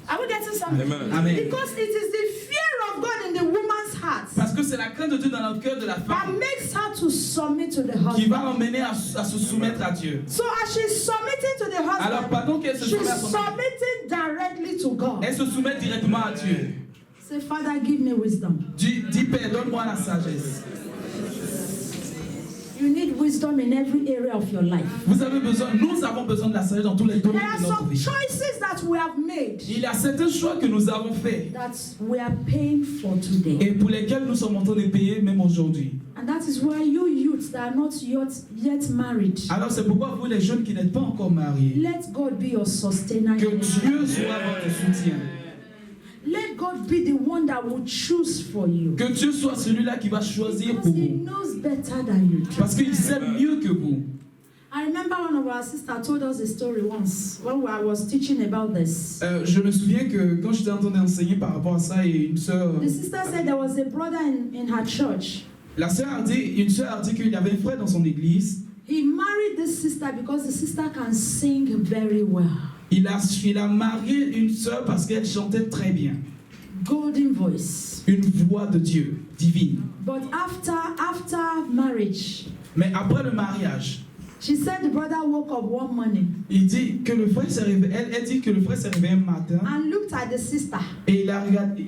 Are we getting something? Amen. Because it is the fear of God in the woman's heart Parce que c'est la crainte de Dieu dans le cœur de la that femme makes her to submit to the qui va husband. l'emmener à se soumettre à Dieu. So as she's submitting to the Alors, husband, pardon qu'elle se she's soumette à son mari. submitting directly to God. Elle se soumet directement à Dieu. Say, Father, give me wisdom. Dis Père, donne-moi la sagesse. You need wisdom in every area of your life. Nous avons besoin de la sagesse dans tous les domaines There are de notre some vie. choices that we have made Il y a certains choix que nous avons faits that we are paying for today. et pour lesquels nous sommes en train de payer même aujourd'hui. And that is why you youths that are not yet married, Alors c'est pourquoi vous les jeunes qui n'êtes pas encore mariés, let God be your sustainer. que Dieu soit votre soutien. Let God be the one that will choose for you. Que Dieu soit celui-là qui va choisir Because pour He vous. knows better than you. Parce qu'il sait mieux que vous. I remember one of our sisters told us a story once when I was teaching about this. Je me souviens que quand j'étais en train d'enseigner par rapport à ça, et une sœur, The sister said there was a brother in her church. une sœur a dit qu'il y avait un frère dans son église. He married this sister because the sister can sing very well. Il a marié une sœur parce qu'elle chantait très bien. golden voice. Une voix de Dieu, divine. But after marriage, Mais après le mariage, she said the brother woke up one morning. Il dit que le frère s'est réveillé. Elle dit que le frère s'est réveillé un matin. And looked at the sister. Et il a regardé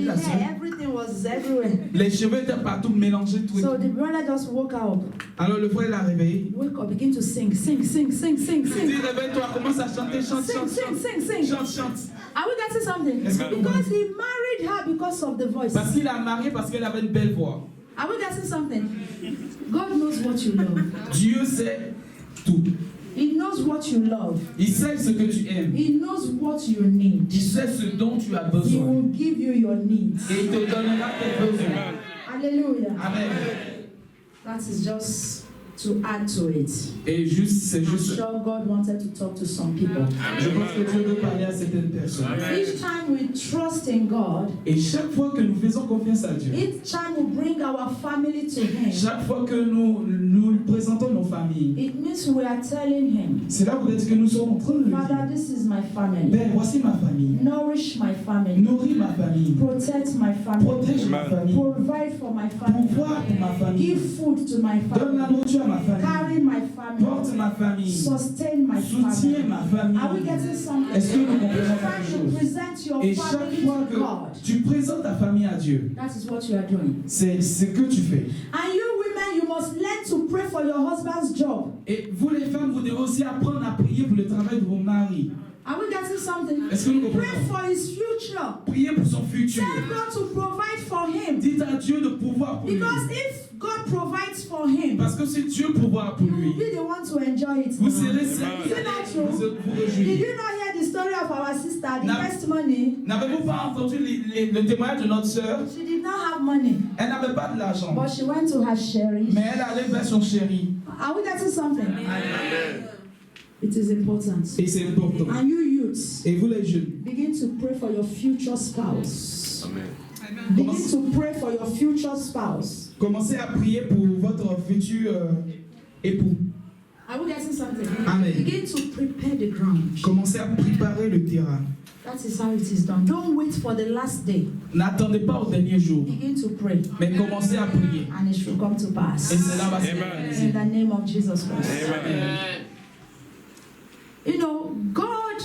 la sœur. Yeah, everything was everywhere. Les cheveux étaient partout mélangés. Tout So the brother just woke up. Alors le frère l'a réveillé. Wake up, begin to sing. Il dit réveille-toi, commence à chanter, chante. Chante. Are we getting something? Because he married her because of the voice. Parce qu'il a marié parce qu'elle avait une belle voix. Are we getting something? God knows what you love. Dieu sait tout. He knows what you love. Il sait ce que tu aimes. He knows what you need. Il sait ce dont tu as He besoin. will give you your needs. Et il te donnera tes besoins. Hallelujah. Amen. That is just to add to it. Et c'est I'm juste. sure God wanted to talk to some people. Je pense que Dieu veut parler à certaines personnes. Each time we trust in God, Et chaque fois que nous faisons confiance à Dieu, each time we bring our family to Him, chaque fois que nous présentons nos familles, it means we are telling Him, c'est là peut-être que nous sommes en train de lui Father, dire, this is my family. Père, voici ma famille. Nourish my family. Nourris ma famille. Protect my family. Protège ma famille. Provide for my family. Pourvoir pour ma famille. Give food to my Donne la family. nourriture à ma famille. Carry my family. Porte ma famille. Sustain my Soutiens family. ma famille. Are we getting something? Est-ce que nous comprenons Each quelque time you chose? present your Et chaque family fois to God, que tu présentes ta famille à Dieu, that is what you are doing. c'est ce que tu fais. And you women, you must learn to pray for your husband's job. Et vous les femmes, vous devez aussi apprendre à prier pour le travail de vos maris. Are we getting something? Est-ce que nous Pray comprenons? for his future. Priez pour son futur. Tell God to provide for him. Dites à Dieu de pouvoir pour lui. Because if God provides for him, Parce que si Dieu pourvoit pour you will lui, be the one to enjoy it. vous now. serez Is servis. it not true? Vous Did réjouir. you not hear the story of our sister, the Now- testimony? N'avez-vous pas entendu le témoignage de notre sœur? She did not have money, Elle n'avait pas de l'argent. but she went to her sherry. Mais elle allait vers son chéri. Are we getting something? It is important. Et c'est important. And you youths, Et vous les jeunes, begin to pray for your future spouse. Begin to pray for your future spouse. commencez à prier pour votre futur époux. Are we getting something? Amen. Begin to prepare the ground. Commencez à préparer le terrain. That is how it is done. Don't wait for the last day. N'attendez pas au dernier jour, Begin to pray, mais commencez à prier. and it should come to Et pass. cela va se In réaliser. the name of Jesus Christ. Amen. You know, God,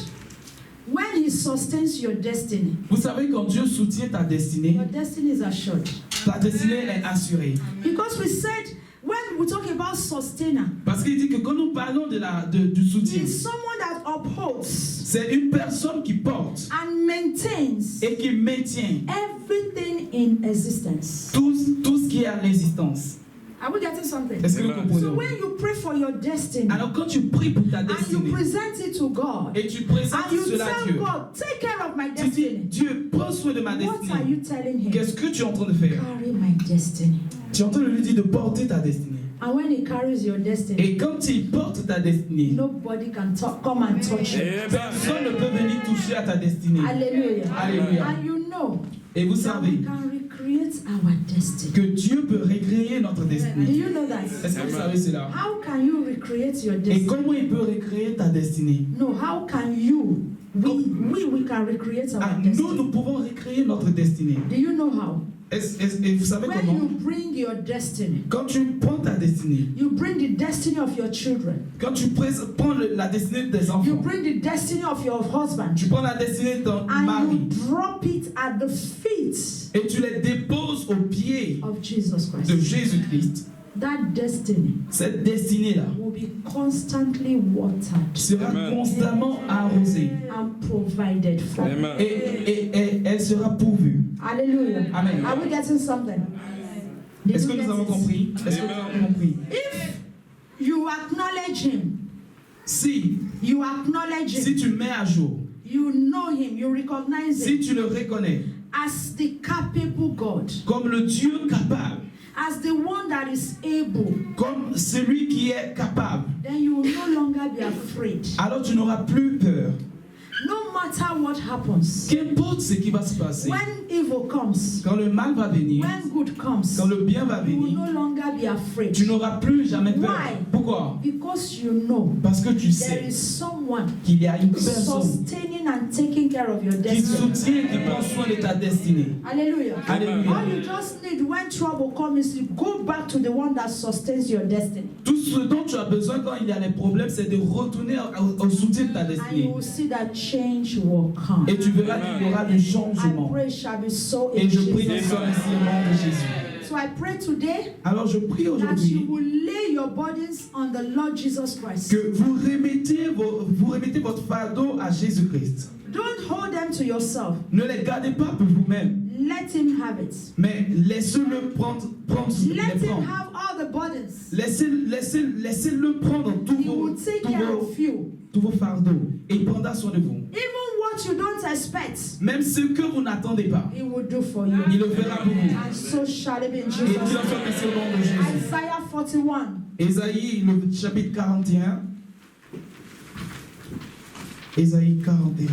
when He sustains your destiny, Vous savez, quand Dieu soutient ta destinée, your destiny is assured. ta destinée est assurée. Because we said, when we talk about sustainer, Parce qu'il dit que quand nous parlons du soutien, He is someone that upholds c'est une personne qui porte and maintains et qui maintient everything in existence. tout ce qui est à l'existence. Are we getting something? Est-ce que vous So comprenez? when you pray for your destiny Alors quand tu pries pour ta and you destinée present it to God et tu présentes and you cela à tell Dieu, God, take care of my tu dis, destiny, Dieu, prends soin de ma what are destinée. you telling Him? Qu'est-ce que tu es en train de faire? Carry my destiny. Tu es en train de lui dire de porter ta destinée. And when He carries your destiny, Et quand il porte ta destinée, nobody can come and touch you. personne ne peut venir toucher à ta destinée. Hallelujah. Alléluia. And you know Et vous that we savez can recreate our destiny. que Dieu peut recréer notre Do destinée. you know that? Est-ce que vous savez cela? How can you recreate your Et destiny? comment il peut recréer ta destinée? No, how can you? We can recreate our Ah, destiny. nous pouvons recréer notre destinée. Do you know how? Et vous savez When comment? you bring your destiny, Quand tu prends ta destinée, you bring the destiny of your children, quand tu prends la destinée de tes you enfants, bring the destiny of your husband, tu prends la destinée de ton and mari you drop it at the feet et tu les déposes aux pieds of Jesus de Christ. Jésus-Christ, That destiny cette destinée-là will be constantly watered sera Amen. constamment arrosée and provided for. Amen. et elle sera pourvue. Hallelujah. Amen. Are we getting something? Did Est-ce you que get nous avons it? compris? Est-ce que nous avons compris? If you acknowledge Him, Si him, tu mets à jour, you know Him, you recognize si Him tu le reconnais as the capable God, comme le Dieu capable, as the one that is able, comme celui qui est capable, then you will no longer be afraid. alors tu n'auras plus peur. No matter what happens. Qu'importe ce qui va se passer. When evil comes. Quand le mal va venir. When good comes. Quand le bien va venir. You will no longer be afraid. Tu n'auras plus jamais peur. Why? Pourquoi? Because you know. Parce que tu sais. There is someone qu'il y a une personne sustaining and taking care of your destiny. Qui soutient, qui prend soin de ta destinée. Hallelujah. Alléluia. All you just need when trouble comes is to go back to the one that sustains your destiny. Tout ce dont tu as besoin quand il y a des problèmes, c'est de retourner au soutien de ta And destinée. you will see that change will come. Et tu verras qu'il y aura du changement. I pray it shall be so Et in je prie Jesus' dans le nom de Jésus. So I pray today Alors je prie that aujourd'hui you will lay your burdens on the Lord Jesus Christ. que vous remettez votre fardeau à Jésus-Christ. Don't hold them to yourself. Ne les gardez pas pour vous-même. Let him have it. Mais laissez-le prendre Let les him prendre. have all the burdens. Laissez-le prendre He will take care of you. tous vos fardeaux et il prendra soin de vous. Even what you don't expect, Même ce que vous n'attendez pas, he will do for you. il le fera pour vous. And so shall it be in Et Jesus' il en soit name. ainsi au nom de Jésus. Isaiah 41. Ésaïe, le chapitre 41. Ésaïe 41.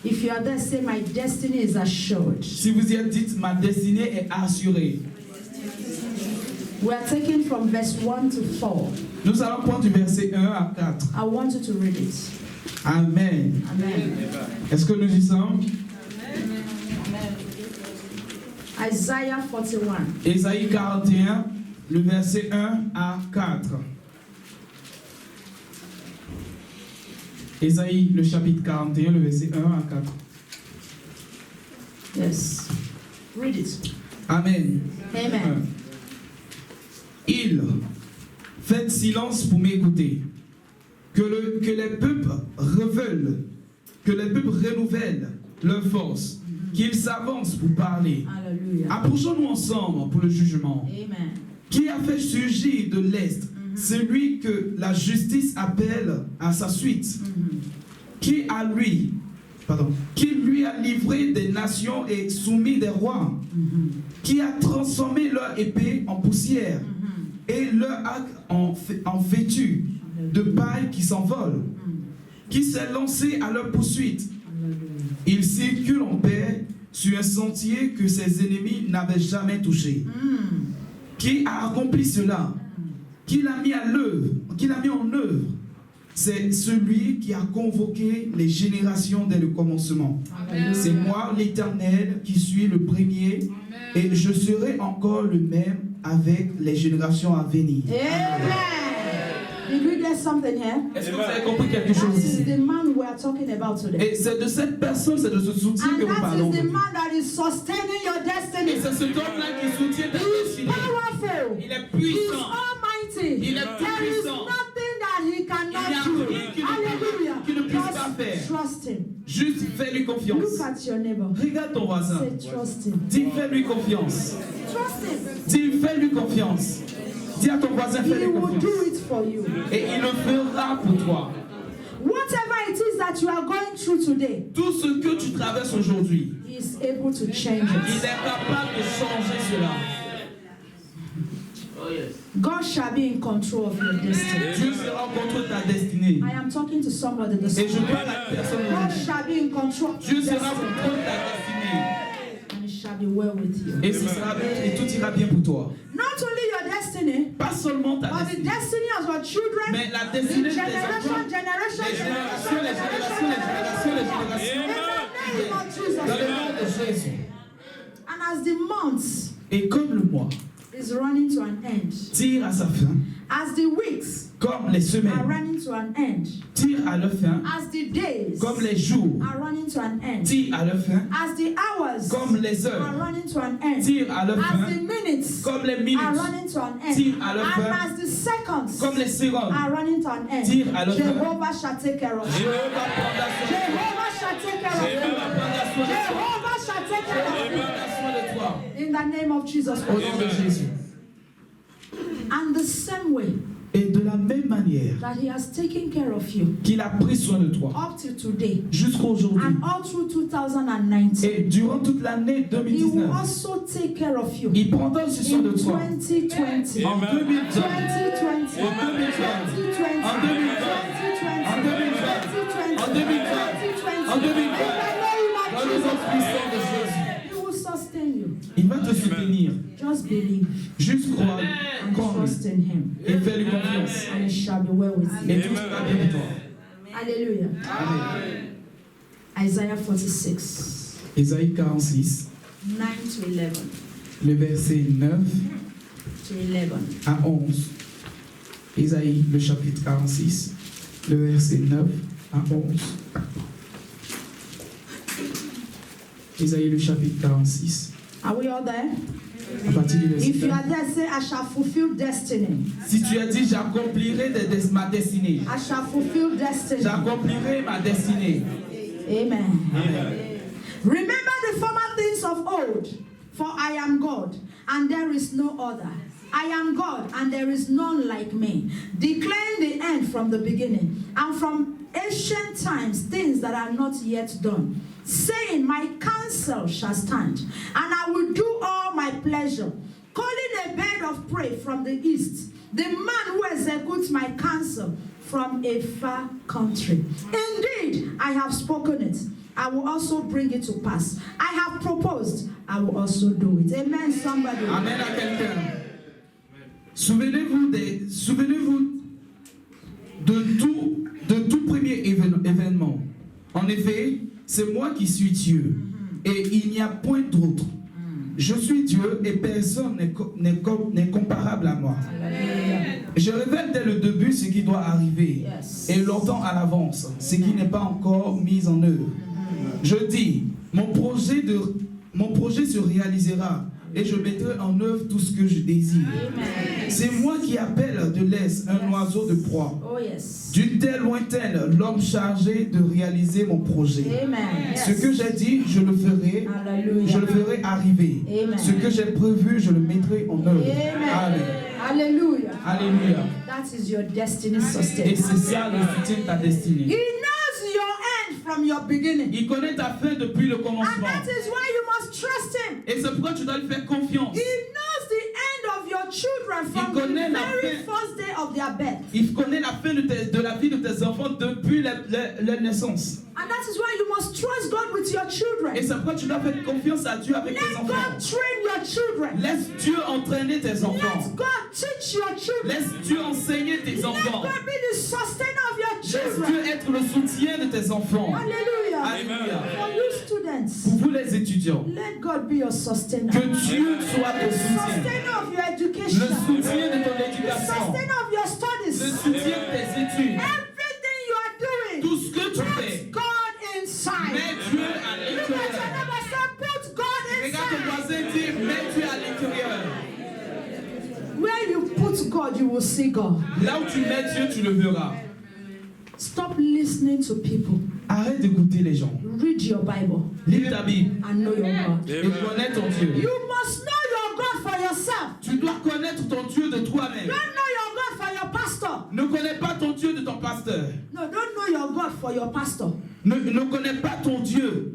If you are there, say, my destiny is assured. Si vous y êtes, dites, ma destinée est assurée. We are taking from verse 1 to 4. Nous allons prendre du verset 1 à 4. I want you to read it. Amen. Amen. Est-ce que nous y sommes? Isaiah 41. Ésaïe 41, le verset 1 à 4. Ésaïe, le chapitre 41, le verset 1 à 4. Yes. Read it. Amen. Amen. Il, faites silence pour m'écouter. Que les peuples renouvellent leur force. Qu'ils s'avancent pour parler. Hallelujah. Approchons-nous ensemble pour le jugement. Amen. Qui a fait surgir de l'Est celui que la justice appelle à sa suite? Qui lui a livré des nations et soumis des rois? Qui a transformé leur épée en poussière et leur arc en fétu de paille qui s'envole? Qui s'est lancé à leur poursuite? Il circule en paix sur un sentier que ses ennemis n'avaient jamais touché. Qui a accompli cela? Qui l'a mis en œuvre? C'est celui qui a convoqué les générations dès le commencement. C'est moi, l'Éternel, qui suis le premier. Et je serai encore le même avec les générations à venir. Amen. Did we get something here? Est-ce que vous avez compris quelque That chose is ici? the man we are talking about today. Et c'est de cette personne, c'est de ce soutien And que nous that parlons. is the aujourd'hui. man that is sustaining your Et destiny. c'est cet homme-là qui soutient ta He is destinée. powerful. Il est He is puissant. almighty. Il est There is puissant. nothing that he Il n'y a cannot rien do. qui Hallelujah. ne puisse pas faire. Just trust him. Juste fais-lui confiance. Look at your neighbor. Regarde ton voisin. Say trust him. Dis fais-lui confiance. Trust him. Dis fais-lui confiance. Dis à ton voisin He fais-lui will confiance. do it for you. Et il le fera pour toi. Whatever it is that you are going through today, Tout ce que tu traverses aujourd'hui, he is able to change il it. est capable de changer cela. God shall be in control of your destiny. Dieu sera en contrôle de ta destinée. I am talking to somebody this Et je morning. parle à personne God aujourd'hui. shall be in control of Dieu your sera en destiny. contrôle de ta destinée. And it shall be well with you. Et tout ira bien pour toi. Not only your destiny, Pas seulement ta but the destinée, destiny of your children, mais la the destinée de tes generation, enfants. generation, Les générations, generation, les générations, les générations, les générations. In the name of Jesus. Dans le nom de Jésus. And as the months Et comme le mois is running to an end, tire à sa fin, as the weeks comme les are semaines running to an end, tirent à leur fin, as the days comme les jours are running to an end, tirent à leur fin, as the hours comme les are heures running to an end, tirent à leur as fin, the minutes comme les are minutes running to an end, tire à leur fin, and as the seconds comme les secondes. are running to an end, tire à leur fin. Jehovah shall take care of you. Jéhovah prendra soin de toi. Jehovah shall take care of you. Jéhovah prendra soin de toi. Jehovah shall take care of you. Prendra soin de toi. In the name of Jesus Au nom de Christ. Jésus. And the same way, Et de la même manière that He has taken care of you qu'il a pris soin de toi up to today jusqu'à aujourd'hui and all through 2019, et durant toute l'année He will 2019, also take care of you il prendra aussi soin in de toi 2020. en 2020, 2020. en 2020, en 2020, en 2020, en 2020, en 2020, dans le nom puissant de Jésus. He will sustain you. Il va te soutenir. Just believe Juste croire and en trust lui in Him, et fais-lui confiance. and it shall be well with you. Et tout sera bien pour toi. Hallelujah. Amen. Isaiah 46, Ésaïe 46, 9 to 11. le verset 9 To 11. à 11. Ésaïe, le chapitre 46, le verset 9 à 11. Ésaïe, le chapitre 46, Are we all there? à partir du verset If you 9. are there, say, I shall fulfill destiny. Si tu as dit, j'accomplirai ma destinée. I shall fulfill destiny. J'accomplirai ma destinée. Amen. Amen. Remember the former things of old, for I am God, and there is no other. I am God, and there is none like me, declaring the end from the beginning, and from ancient times things that are not yet done, saying, my counsel shall stand, and I will do all my pleasure, calling a bird of prey from the east, the man who executes my counsel from a far country. Indeed, I have spoken it. I will also bring it to pass. I have proposed. I will also do it. Amen, somebody. Amen à quelqu'un. Souvenez-vous de tout premier événement. En effet, c'est moi qui suis Dieu, et il n'y a point d'autre. Je suis Dieu et personne n'est comparable à moi. Je révèle dès le début ce qui doit arriver et longtemps à l'avance ce qui n'est pas encore mis en œuvre. Je dis, mon projet se réalisera et je mettrai en œuvre tout ce que je désire. C'est moi qui appelle de l'Est un oiseau de proie. D'une terre lointaine, l'homme chargé de réaliser mon projet. Ce que j'ai dit, je le ferai. Je le ferai arriver. Ce que j'ai prévu, je le mettrai en œuvre. Amen. Alléluia. Alléluia. That is your destiny sustained. Et c'est ça le soutien de ta destinée. He knows your end from your beginning. Il connaît ta fin depuis le And commencement. that is why you must trust Him. Et c'est pourquoi tu dois lui faire confiance. He knows the end of your children from the connaît la very fin. first day of their birth. Il connaît la fin de la vie de tes enfants depuis leur naissance. And that is why you must trust God with your children. Et c'est pourquoi tu dois faire confiance à Dieu avec tes Let enfants. God train your children. Laisse Dieu entraîner tes enfants. Let God teach your children. Laisse Dieu enseigner tes Let enfants. God be the sustainer of your Laisse children. Dieu être le soutien de tes enfants. Hallelujah. Alléluia. For you students, Pour vous les étudiants, let God be your sustainer. que Dieu soit ton The soutien. sustainer of your education. Le soutien de ton The éducation. sustainer of your Le studies. soutien de tes études. Everything you are doing. Tout ce que tu fais. Put God inside. Mets Dieu à Look at your l'intérieur. neighbor, say, put God Regarde ton inside. voisin et dis, mets Dieu à l'intérieur. Where you put God, you will see God. Là où tu mets Dieu, tu le verras. Stop listening to people. Arrête d'écouter les gens. Read your Bible Lis ta Bible and know your God. et connais ton Dieu. You must know your God for yourself. Tu dois connaître ton Dieu de toi-même. Don't know your God for your pastor. Ne connais pas ton Dieu de ton pasteur. No, don't know your God for your pastor. Ne connais pas ton Dieu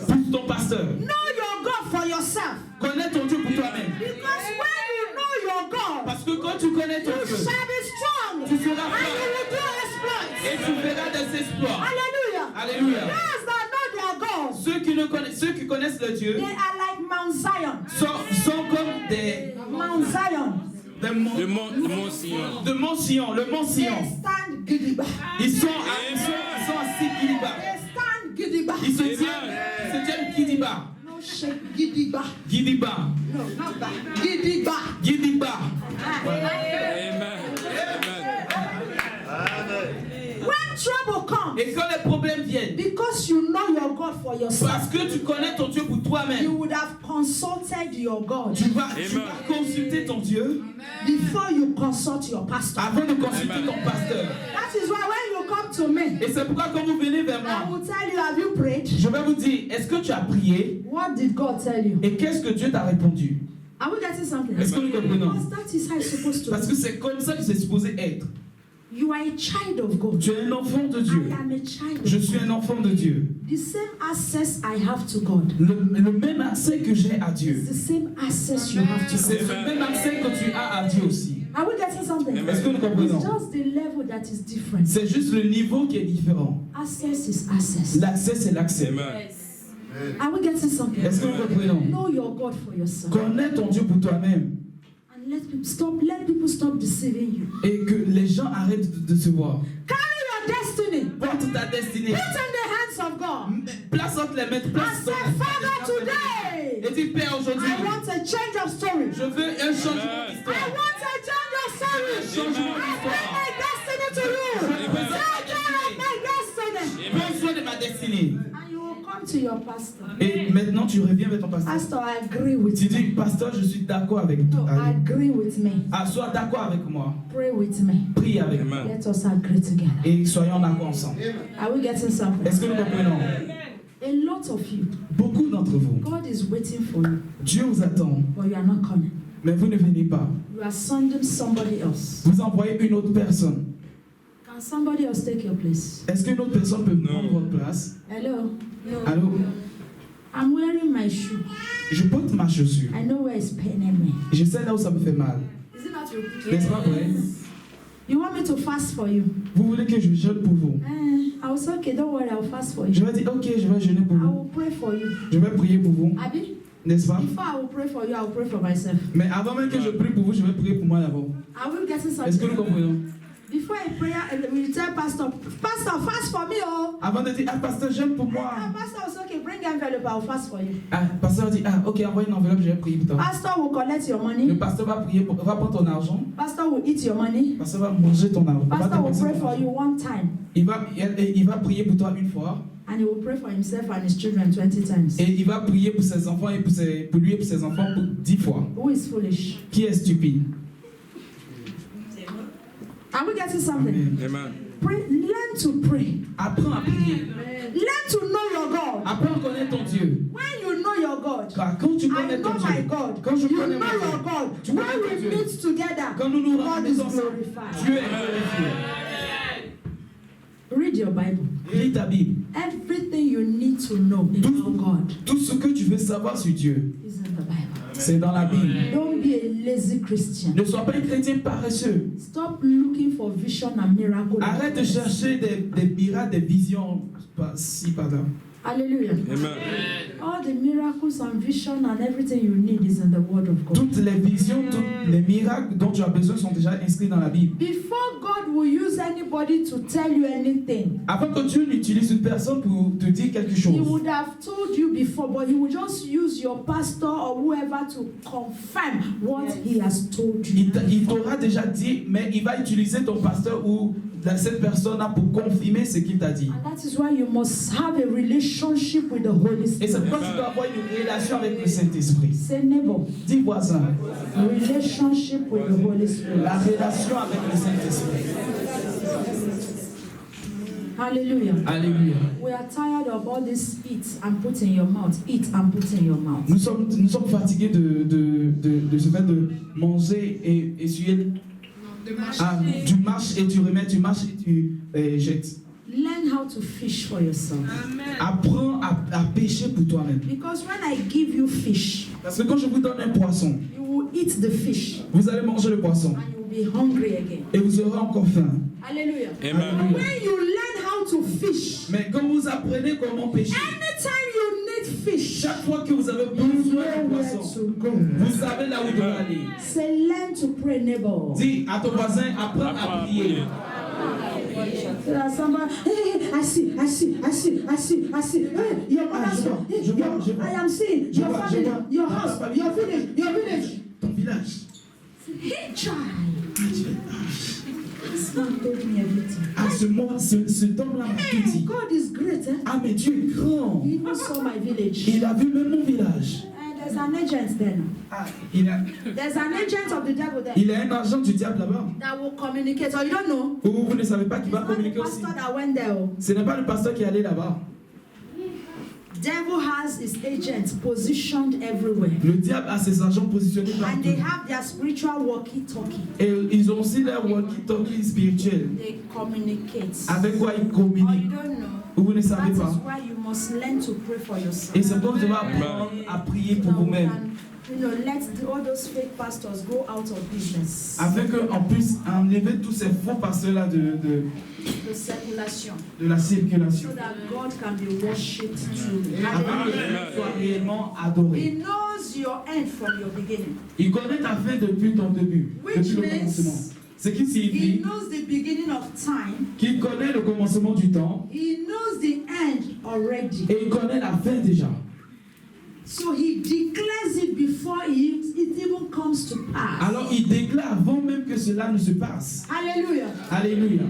pour ton pasteur. Know your God for yourself. Connais ton Dieu pour toi-même. Because when you know your God, Parce que quand tu connais ton you Dieu, shall be strong. tu seras And fort you will do exploits. et tu verras des exploits. Hallelujah. Alléluia. Those that know their God, Ceux qui connaissent le Dieu they are like Mount Zion. sont comme des Mount Zion. Le mont Sion. de Mont Sion, le Mont They Sion. stand gidiba. Ils sont assis Gidiba. They stand gidiba. Ils se tiennent Gidiba. No shake gidiba. Gidiba. No, not that. Gidiba. Gidiba. Amen. When trouble comes, Et quand les problèmes viennent, because you know your God for yourself, parce que tu connais ton Dieu pour you toi-même, would have consulted your God tu vas consulter ton Dieu before you consult your pastor. avant de consulter ton pasteur. That is why when you come to me, Et c'est pourquoi quand vous venez vers I moi, will tell you, have you prayed? je vais vous dire, est-ce que tu as prié? What did God tell you? Et qu'est-ce que Dieu t'a répondu? Are we getting something? Est-ce que nous comprenons? Because that is how it's supposed to Parce be. que c'est comme ça que c'est supposé être. You are a child of God. Tu es un enfant de Dieu. I am a child Je of suis God. un enfant de Dieu. The same access I have to God. Le même accès que j'ai à Dieu. It's the same access you have to C'est God. le même accès que tu as à Dieu aussi. Are we getting something? Est-ce que nous comprenons? It's just the level that is different. C'est juste le niveau qui est différent. Access is access. L'accès, c'est l'accès. Are we getting something? Est-ce que nous comprenons? Know your God for yourself. Connais ton Dieu pour toi-même. And let people stop deceiving you. Et que les gens arrêtent de se voir. Carry your destiny. Porte ta destinée. Put in the hands of God. Place entre les mains. And Place say, Father, today, et dis, Père, aujourd'hui, I want a change of story. je veux un changement I d'histoire. want a change of story. Changement I bring d'histoire. my destiny to you. Take care of my destiny. Prends soin de ma destinée. And you will come to your pastor. Et maintenant, tu reviens vers ton pasteur. Pastor, I agree with Tu you. dis, pasteur, je suis d'accord avec toi. No, agree with me. Ah, sois d'accord avec moi. Pray with me. Prie avec moi. Let us agree together. Et soyons d'accord ensemble. Are we getting something? Est-ce que nous comprenons? A lot of you, Beaucoup d'entre vous, God is waiting for you, Dieu vous attend, but you are not coming. mais vous ne venez pas. You are sending somebody else. Vous envoyez une autre personne. Can somebody else take your place? Est-ce qu'une autre personne peut prendre votre place? Hello? Allô? I'm wearing my shoe. Je porte ma chaussure. I know where it's paining me. Je sais là où ça me fait mal. Is it not true? N'est-ce pas vrai? You want me to fast for you? Vous voulez que je jeûne pour vous? I will say, okay, don't worry, I'll fast for Je you. vais dire, ok, je vais jeûner pour I vous. will pray for you. Je vais prier pour vous. Abi, N'est-ce pas? before I will pray for you, I will pray for myself. Mais avant même que je prie pour vous, je vais prier pour moi d'abord. Are we getting Est-ce que nous something? comprenons? Before a prayer, we tell pastor, pastor, fast for me, oh. Avant de dire, ah, pasteur, jeûne pour moi. Pastor will say, okay, bring envelope, I'll fast for you. Ah, pasteur dit, ah, ok, envoie une enveloppe, je vais prier pour toi. Pastor will collect your Le money. pasteur va prier, va prendre ton argent. Pastor will eat your money. Le pasteur va manger ton argent. Va Pastor will dépenser pray ton for argent. you one time. Il va prier pour toi une fois. And he will pray for himself and his children 20 times. Et il va prier pour ses enfants et pour lui et pour ses enfants pour 10 fois. Who is foolish? Qui est stupide? Are we getting something? Amen. Pray, learn to pray. Apprends à prier. Learn to know your God. Apprends à connaître ton Dieu. When you know your God, Car quand tu I connais know ton my Dieu, God. quand je You connais know mon your Dieu, God. tu When connais ton we Dieu. meet together, Quand nous nous God is rendons ensemble, glorified. Dieu est glorifié. Read your Bible. Lis ta Bible. Everything you need to know about God Tout ce que tu veux savoir sur Dieu, is in the Bible. c'est dans la Bible. Don't be a lazy Christian. Ne sois pas un chrétien paresseux. Stop looking for vision and miracle. Arrête de chercher des miracles, des visions par-ci, par-là. Hallelujah. Amen. All the miracles and vision and everything you need is in the Word of God. Toutes les visions, tous les miracles dont tu as besoin sont déjà inscrits dans la Bible. Before God will use anybody to tell you anything, Avant que Dieu n'utilise une personne pour te dire quelque He chose, would have told you before, but He will just use your pastor or whoever to confirm what He has told you. il t'aura déjà dit, mais il va utiliser ton pasteur ou cette personne-là pour confirmer ce qu'il t'a dit. And that is why you must have a relationship with the Holy Et c'est Spirit. pourquoi tu dois avoir une relation avec le Saint-Esprit. Say neighbor, Dis voisin, relationship with the Holy Spirit. la relation avec le Saint-Esprit. Hallelujah. Alléluia. We are tired of all this eat and put in your mouth, eat and put in your mouth. Nous sommes fatigués de ce fait de manger et essuyer. Ah, tu marches et tu remets, tu marches et tu jettes. Learn how to fish for yourself. Apprends à pêcher pour toi-même. Because when I give you fish, Parce que quand je vous donne un poisson, you will eat the fish vous allez manger le poisson and you will be hungry again. et vous aurez encore faim. Hallelujah. Amen. When you learn how to fish, Mais quand vous apprenez comment pêcher, anytime you need fish, chaque fois que vous avez you besoin know de where poisson, to go. vous savez là où vous devez aller. Say, learn to pray, neighbor. Dis à ton voisin, apprends à prier. Somebody, hey, I see. Hey, your mother's house. je vois. I am seeing Je your vois, family, je vois. your Ta house, famille. your village. Ton village. Hey, child. This man told me everything. Ah, cet homme-là m'a tout dit. God is great, eh? Ah, mais Dieu est grand. He even saw my village. Il a vu même mon village. There's an agent there now. Ah, There's an agent of the devil there il a un agent du diable là-bas. that will communicate. Or you don't know. Ou vous ne savez pas qu'il It's va not the communiquer aussi. pastor that went there. Oh. Ce n'est pas le pasteur qui est allé là-bas. devil has his agents positioned everywhere. Le diable a ses agents positionnés And they partout. have their spiritual walkie-talkie. Et ils ont aussi leur walkie-talkie spirituel. They communicate. Avec quoi ils Or you communiquent. don't know. Vous ne That savez is pas. why you must learn to pray for yourself. Et c'est pourquoi vous devez apprendre à prier pour Now we vous-même. can, let all those fake pastors go out of business. Afin qu'on puisse enlever tous ces faux pasteurs-là The circulation. de la circulation. So that God can be worshipped truly. Afin que Dieu soit réellement adoré. He knows your end from your beginning. Il connaît ta fin depuis ton début, Which depuis le means commencement. Ce qui He signifie knows the beginning of time. qu'il connaît le commencement du temps He knows the end already. et il connaît la fin déjà. So He declares it before it even comes to pass. Alors il déclare avant même que cela ne se passe. Hallelujah. Alléluia.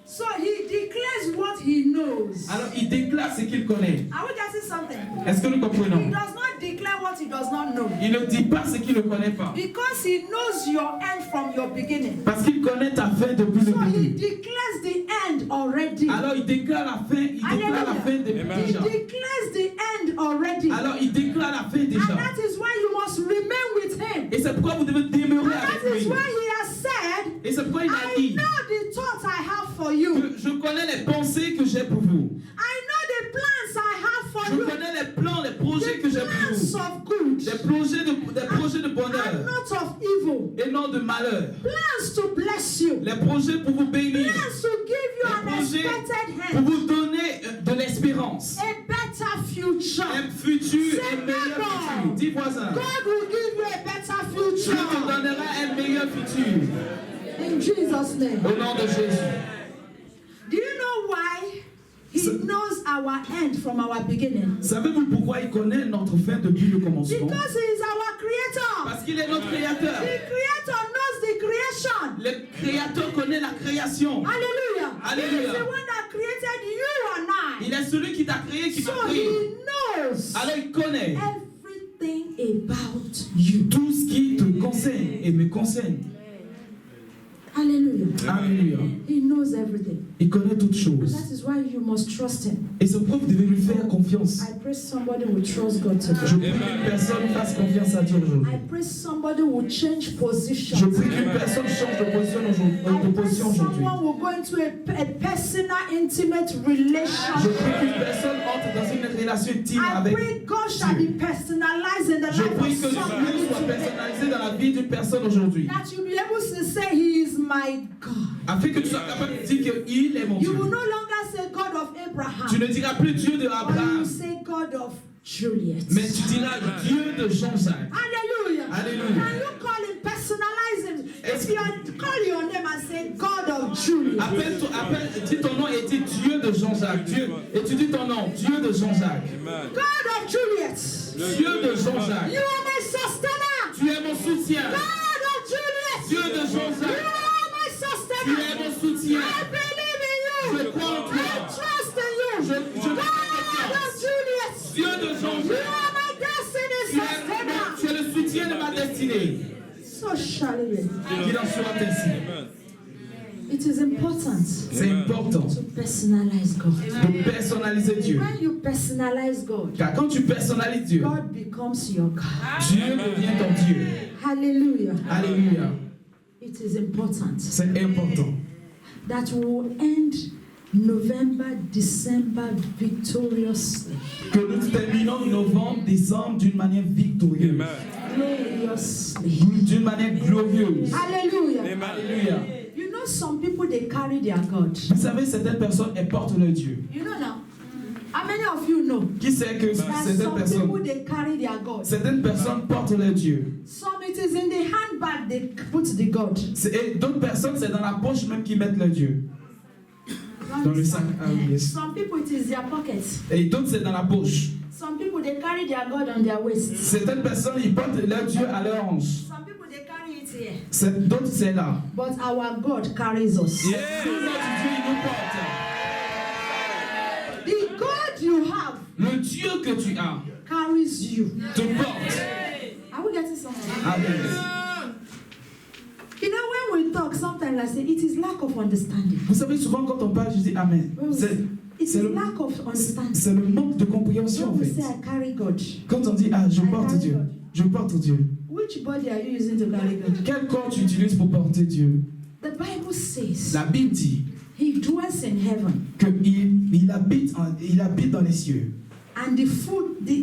So He declares what He knows. Alors il déclare ce qu'il connaît. Are we getting something? Est-ce que nous He comprenons? does not declare what He does not know. Il ne dit pas ce qu'il ne connaît pas. Because He knows your end from your beginning. Parce qu'il connaît ta fin depuis le So He début. declares the end already. Alors il déclare la fin, il déclare la fin depuis He déjà. declares the end already. Alors il déclare la fin And déjà. that is why you must remain with Him. Et c'est pourquoi vous devez And demeurer that avec is lui. why He has said, Et c'est pourquoi il a I dit know the thoughts I have for you. que je connais les pensées que j'ai pour vous. I know the plans I have for Je you. connais les plans, les projets que The j'ai pour plans vous. of good Des projets de and bonheur not of evil. et non de malheur. Plans to bless you. Les projets pour vous bénir. Plans to give you Les an projets expected pour hand. vous donner de l'espérance. A better future. Un futur, un meilleur futur. Dis voisin. God will give you a better Dieu te future. donnera un meilleur futur. In Jesus' name. Au nom de Jésus. Do you know why He knows our end from our beginning? Savez-vous pourquoi il connaît notre fin depuis le commencement? Because He is our creator. Parce qu'il est notre créateur. The creator knows the creation. Le créateur connaît la création. Hallelujah. Hallelujah. He is the one that created you and I. Il est celui qui t'a créé, qui So m'a He créé. knows Alors il connaît everything about you. tout ce qui te concerne et me concerne. Hallelujah. Alléluia. He knows everything. Il connaît toutes And choses. that is why you must trust Him. Et c'est pourquoi vous devez lui faire confiance. I pray somebody will trust God Je today. prie qu'une personne fasse confiance à Dieu aujourd'hui. I pray somebody will change position. Je prie qu'une personne change de position aujourd'hui. I pray someone will go into a personal, intimate Je relationship. prie qu'une personne entre dans une relation intime I avec pray God shall be personalized in the Je life prie of que Dieu somebody soit today. personnalisé dans la vie d'une personne aujourd'hui. That you'll be able to say, He is my God. Afin que tu sois capable de dire qu'il est mon You Dieu. will no longer say God of Tu Abraham, ne diras plus Dieu de but you Abraham, will say God of Juliet. mais tu diras Dieu de Jean-Jacques. Hallelujah. Hallelujah. Can you call him, personalize him? If you call your name and say God of Juliet. Dis ton nom et dis Dieu de Jean-Jacques. Dieu, et tu dis ton nom, Dieu de Jean-Jacques. God of Juliet. Dieu de Jean-Jacques. You are my sustainer. Tu es mon soutien. God of Juliet. Dieu de You Jean-Jacques. are my Tu sustainer. es mon soutien. I believe in you. Je crois en toi. I trust in you. Je te fais God of confiance. Juliet. Dieu de You Jean-Jacques. are my destiny Tu sustainer. es le soutien de ma destinée. So shall it be. Qu'il en soit ainsi. It is important C'est important to personalize God. de personnaliser Dieu. When you personalize God, Car quand tu personnalises Dieu, God becomes your God. Dieu devient ton Dieu. Hallelujah. Alléluia. It is important C'est important. that we will end November, December victoriously. Que nous terminons novembre, décembre d'une manière victorieuse. Gloriously. D'une manière glorieuse. Hallelujah. Alléluia. You know, some people, they carry their God. Vous savez, certaines personnes, elles portent leur Dieu. You know now? How many of you know Qui sait que that certaines some people, personnes, they carry their God? certaines personnes portent leur Dieu. Some, it is in the handbag they put the God. Et d'autres personnes, c'est dans la poche même qu'ils mettent leur Dieu. Dans le sac. Ah, yes. Some people, it is their pockets. Et d'autres, c'est dans la poche. Some people, they carry their God on their waist. Certaines personnes, ils portent leur Dieu à leur hanche. Some people, they carry it here. D'autres, c'est là. But our God carries us. Nous, notre Dieu, il nous porte. The God you have Le Dieu que tu as carries you. te porte. Are we getting something? Amen. You know, when we talk, sometimes I say it is lack of understanding. Vous savez, souvent quand on parle, je dis Amen. C'est le manque de compréhension en fait. Quand on dit je porte Dieu, je porte Dieu. Which body are you using to carry God? Quel corps tu utilises pour porter Dieu? The Bible says. La Bible dit. He dwells in heaven. Que il habite dans les cieux. And the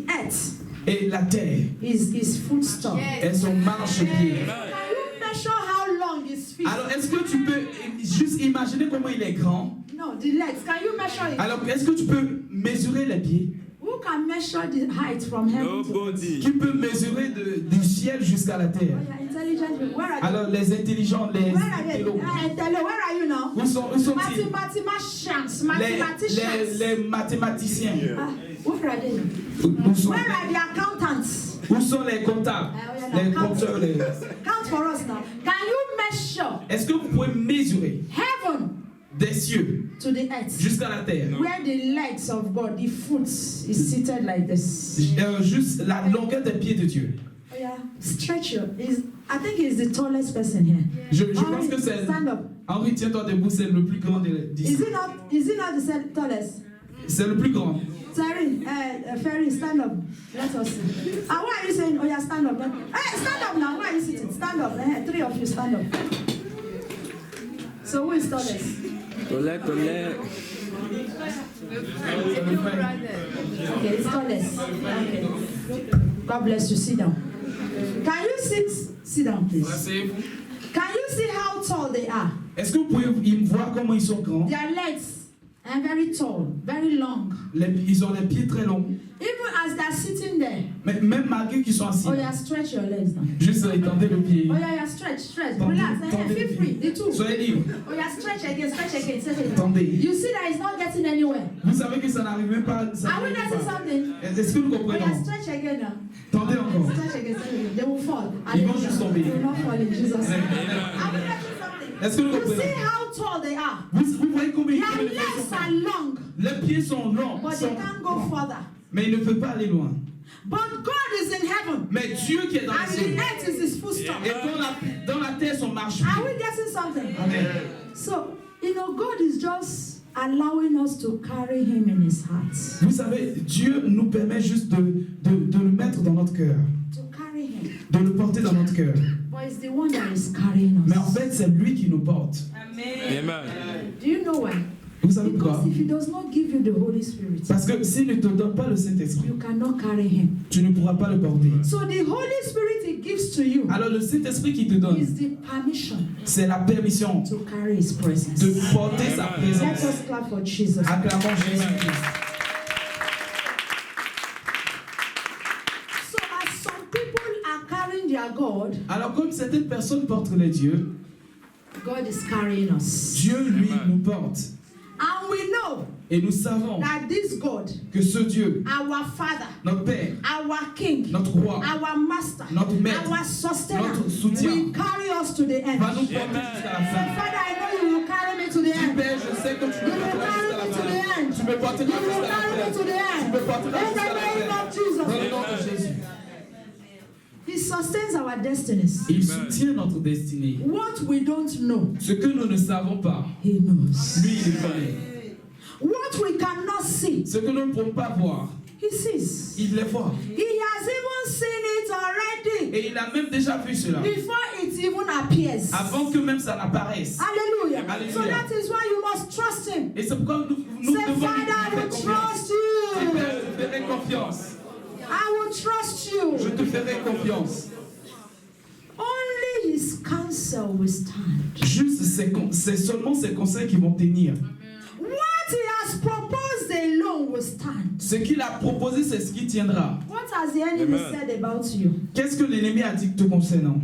earth. Et la terre. Is his footstool. Et son marchepied. Can you measure how long his feet? Alors est-ce que tu peux juste imaginer comment il est grand? No, the legs. Can you measure it? Alors est-ce que tu peux mesurer les pieds? Who can measure the height from heaven to earth? Qui peut mesurer du ciel jusqu'à la terre? Alors les intelligents, les where are you now? Où sont-ils? Mathematicians. Les mathématiciens. Where are they? Where are the accountants? Où sont les comptables? Les compteurs. Count for us now. Can you measure? Est-ce que vous pouvez mesurer heaven des cieux to the earth jusqu'à la terre? Where the legs of God, the foot is seated like this. Juste la longueur des pieds de Dieu. Oh yeah, stretch your. I think he's the tallest person here. Je pense que c'est. Stand up. Henri, tiens-toi debout, c'est le plus grand d'ici. Is he not the tallest? C'est le plus grand. Sorry, Ferry, stand up. Let us see. And why are you saying, oh yeah, stand up? Hey, stand up now. Why are you sitting? Stand up. Three of you stand up. So who is tallest? Colette. Okay, it's tallest. Okay. God bless you. Sit down. Can you sit down, please? Can you see how tall they are? Est-ce que vous pouvez voir comment ils sont grands? Their legs are very tall, very long. Ils ont les pieds très longs. Even as they're sitting there. Mais même malgré qu'ils sont assis. Oh yeah, stretch your legs now. Juste étendez le pied. Oh yeah, stretch. Relax. Feel free. The two. Soyez libre. Oh yeah, stretch again. Attendez. You see that it's not getting anywhere. Vous savez que ça n'arrive même pas. Are we getting something? Est-ce que vous comprenez? Oh yeah, stretch again now. Tendez encore. Stretch again. They will fall. Ils vont juste tomber. They will not fall in Jesus' name. Are we getting something? Est-ce que vous You comprenez? see how tall they are. Vous voyez combien ils Their legs are long. Les pieds sont longs. But they can't go further. Mais il ne peut pas aller loin. But God is in heaven. Mais Dieu qui est dans and les cieux. the earth is his footstool. Et dans la terre son marche. Are we getting something? Amen. So, God is just allowing us to carry him in his heart. Vous savez, Dieu nous permet juste de le mettre dans notre cœur. To carry him. De le porter dans notre cœur. But it's the one that is carrying us. Mais en fait, c'est lui qui nous porte. Amen. Do you know why? Vous savez pourquoi? Because if he does not give you the Holy Spirit, parce que s'il ne te donne pas le Saint-Esprit, you cannot carry him. Tu ne pourras pas le porter. So the Holy Spirit he gives to you. Alors le Saint-Esprit qui te donne, is the permission. C'est la permission to carry his presence. De porter sa présence. Let us clap for Jesus. Acclamons Jésus-Christ. So as some people are carrying their God, alors comme certaines personnes portent les dieux, God is carrying us. Dieu lui nous porte. And we know et nous savons that this God, que ce Dieu, our Father, notre Père, our King, notre Roi, our Master, notre Maître, our Sustainer, notre soutien, will carry us to the end. Va nous porter jusqu'à la fin. Father, I know you will carry me to the end. Père, je sais que tu me porteras jusqu'à la fin. Tu me porteras You will jusqu'à la carry me fin. to the end. Tu me porteras In the jusqu'à la name fin. of Jesus. Dans le nom de Jésus. He sustains our destinies. Il soutient notre destinée. What we don't know, ce que nous ne savons pas, He knows. Lui, il connaît. What we cannot see, ce que nous ne pouvons pas voir, He sees. Il les voit. He has even seen it already. Et il a même déjà vu cela. Before it even appears. Avant que même ça n'apparaisse. Hallelujah. Alléluia. So that is why you must trust Him. Et c'est pourquoi nous Say, devons Father, I will trust you. Je te ferai confiance. I will trust you. Je te ferai confiance. Only His counsel will stand. Juste c'est seulement ses conseils qui vont tenir. What He has proposed alone will stand. Ce qu'il a proposé, c'est ce qui tiendra. What has the enemy said about you? Qu'est-ce que l'ennemi a dit te concernant?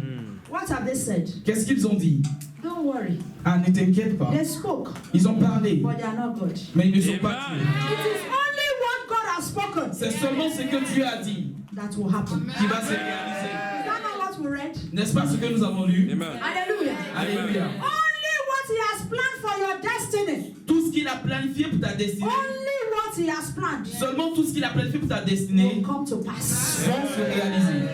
What have they said? Qu'est-ce qu'ils ont dit? Don't worry. Ah, ne t'inquiète pas. They spoke. Ils ont parlé. But they are not good. Mais ils ne sont pas tués. It is only what God has spoken. C'est seulement ce que Dieu a dit that will happen. Qui va se réaliser. Is that not what we read? N'est-ce pas ce que nous avons lu? Amen. Hallelujah. Alléluia. Only what He has planned for your destiny. Tout ce qu'il a planifié pour ta destinée. Only what He has planned. Seulement tout ce qu'il a planifié pour ta destinée will come to pass. vont se réaliser.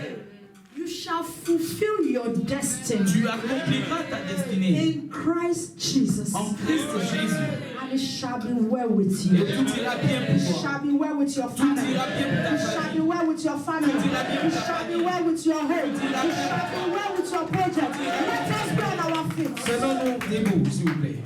You shall fulfill your destiny. Tu accompliras ta destinée. In Christ Jesus. En Christ Jésus. And it shall be well with you. Et tout ira bien pour It toi. shall be well with your family. Tout ira bien pour ta It shall famille. be well with your family. Tout ira bien pour It ta shall be famille. well with your home. It shall be well with your project. Let us be on our feet. Faisons-nous debout, s'il vous plaît.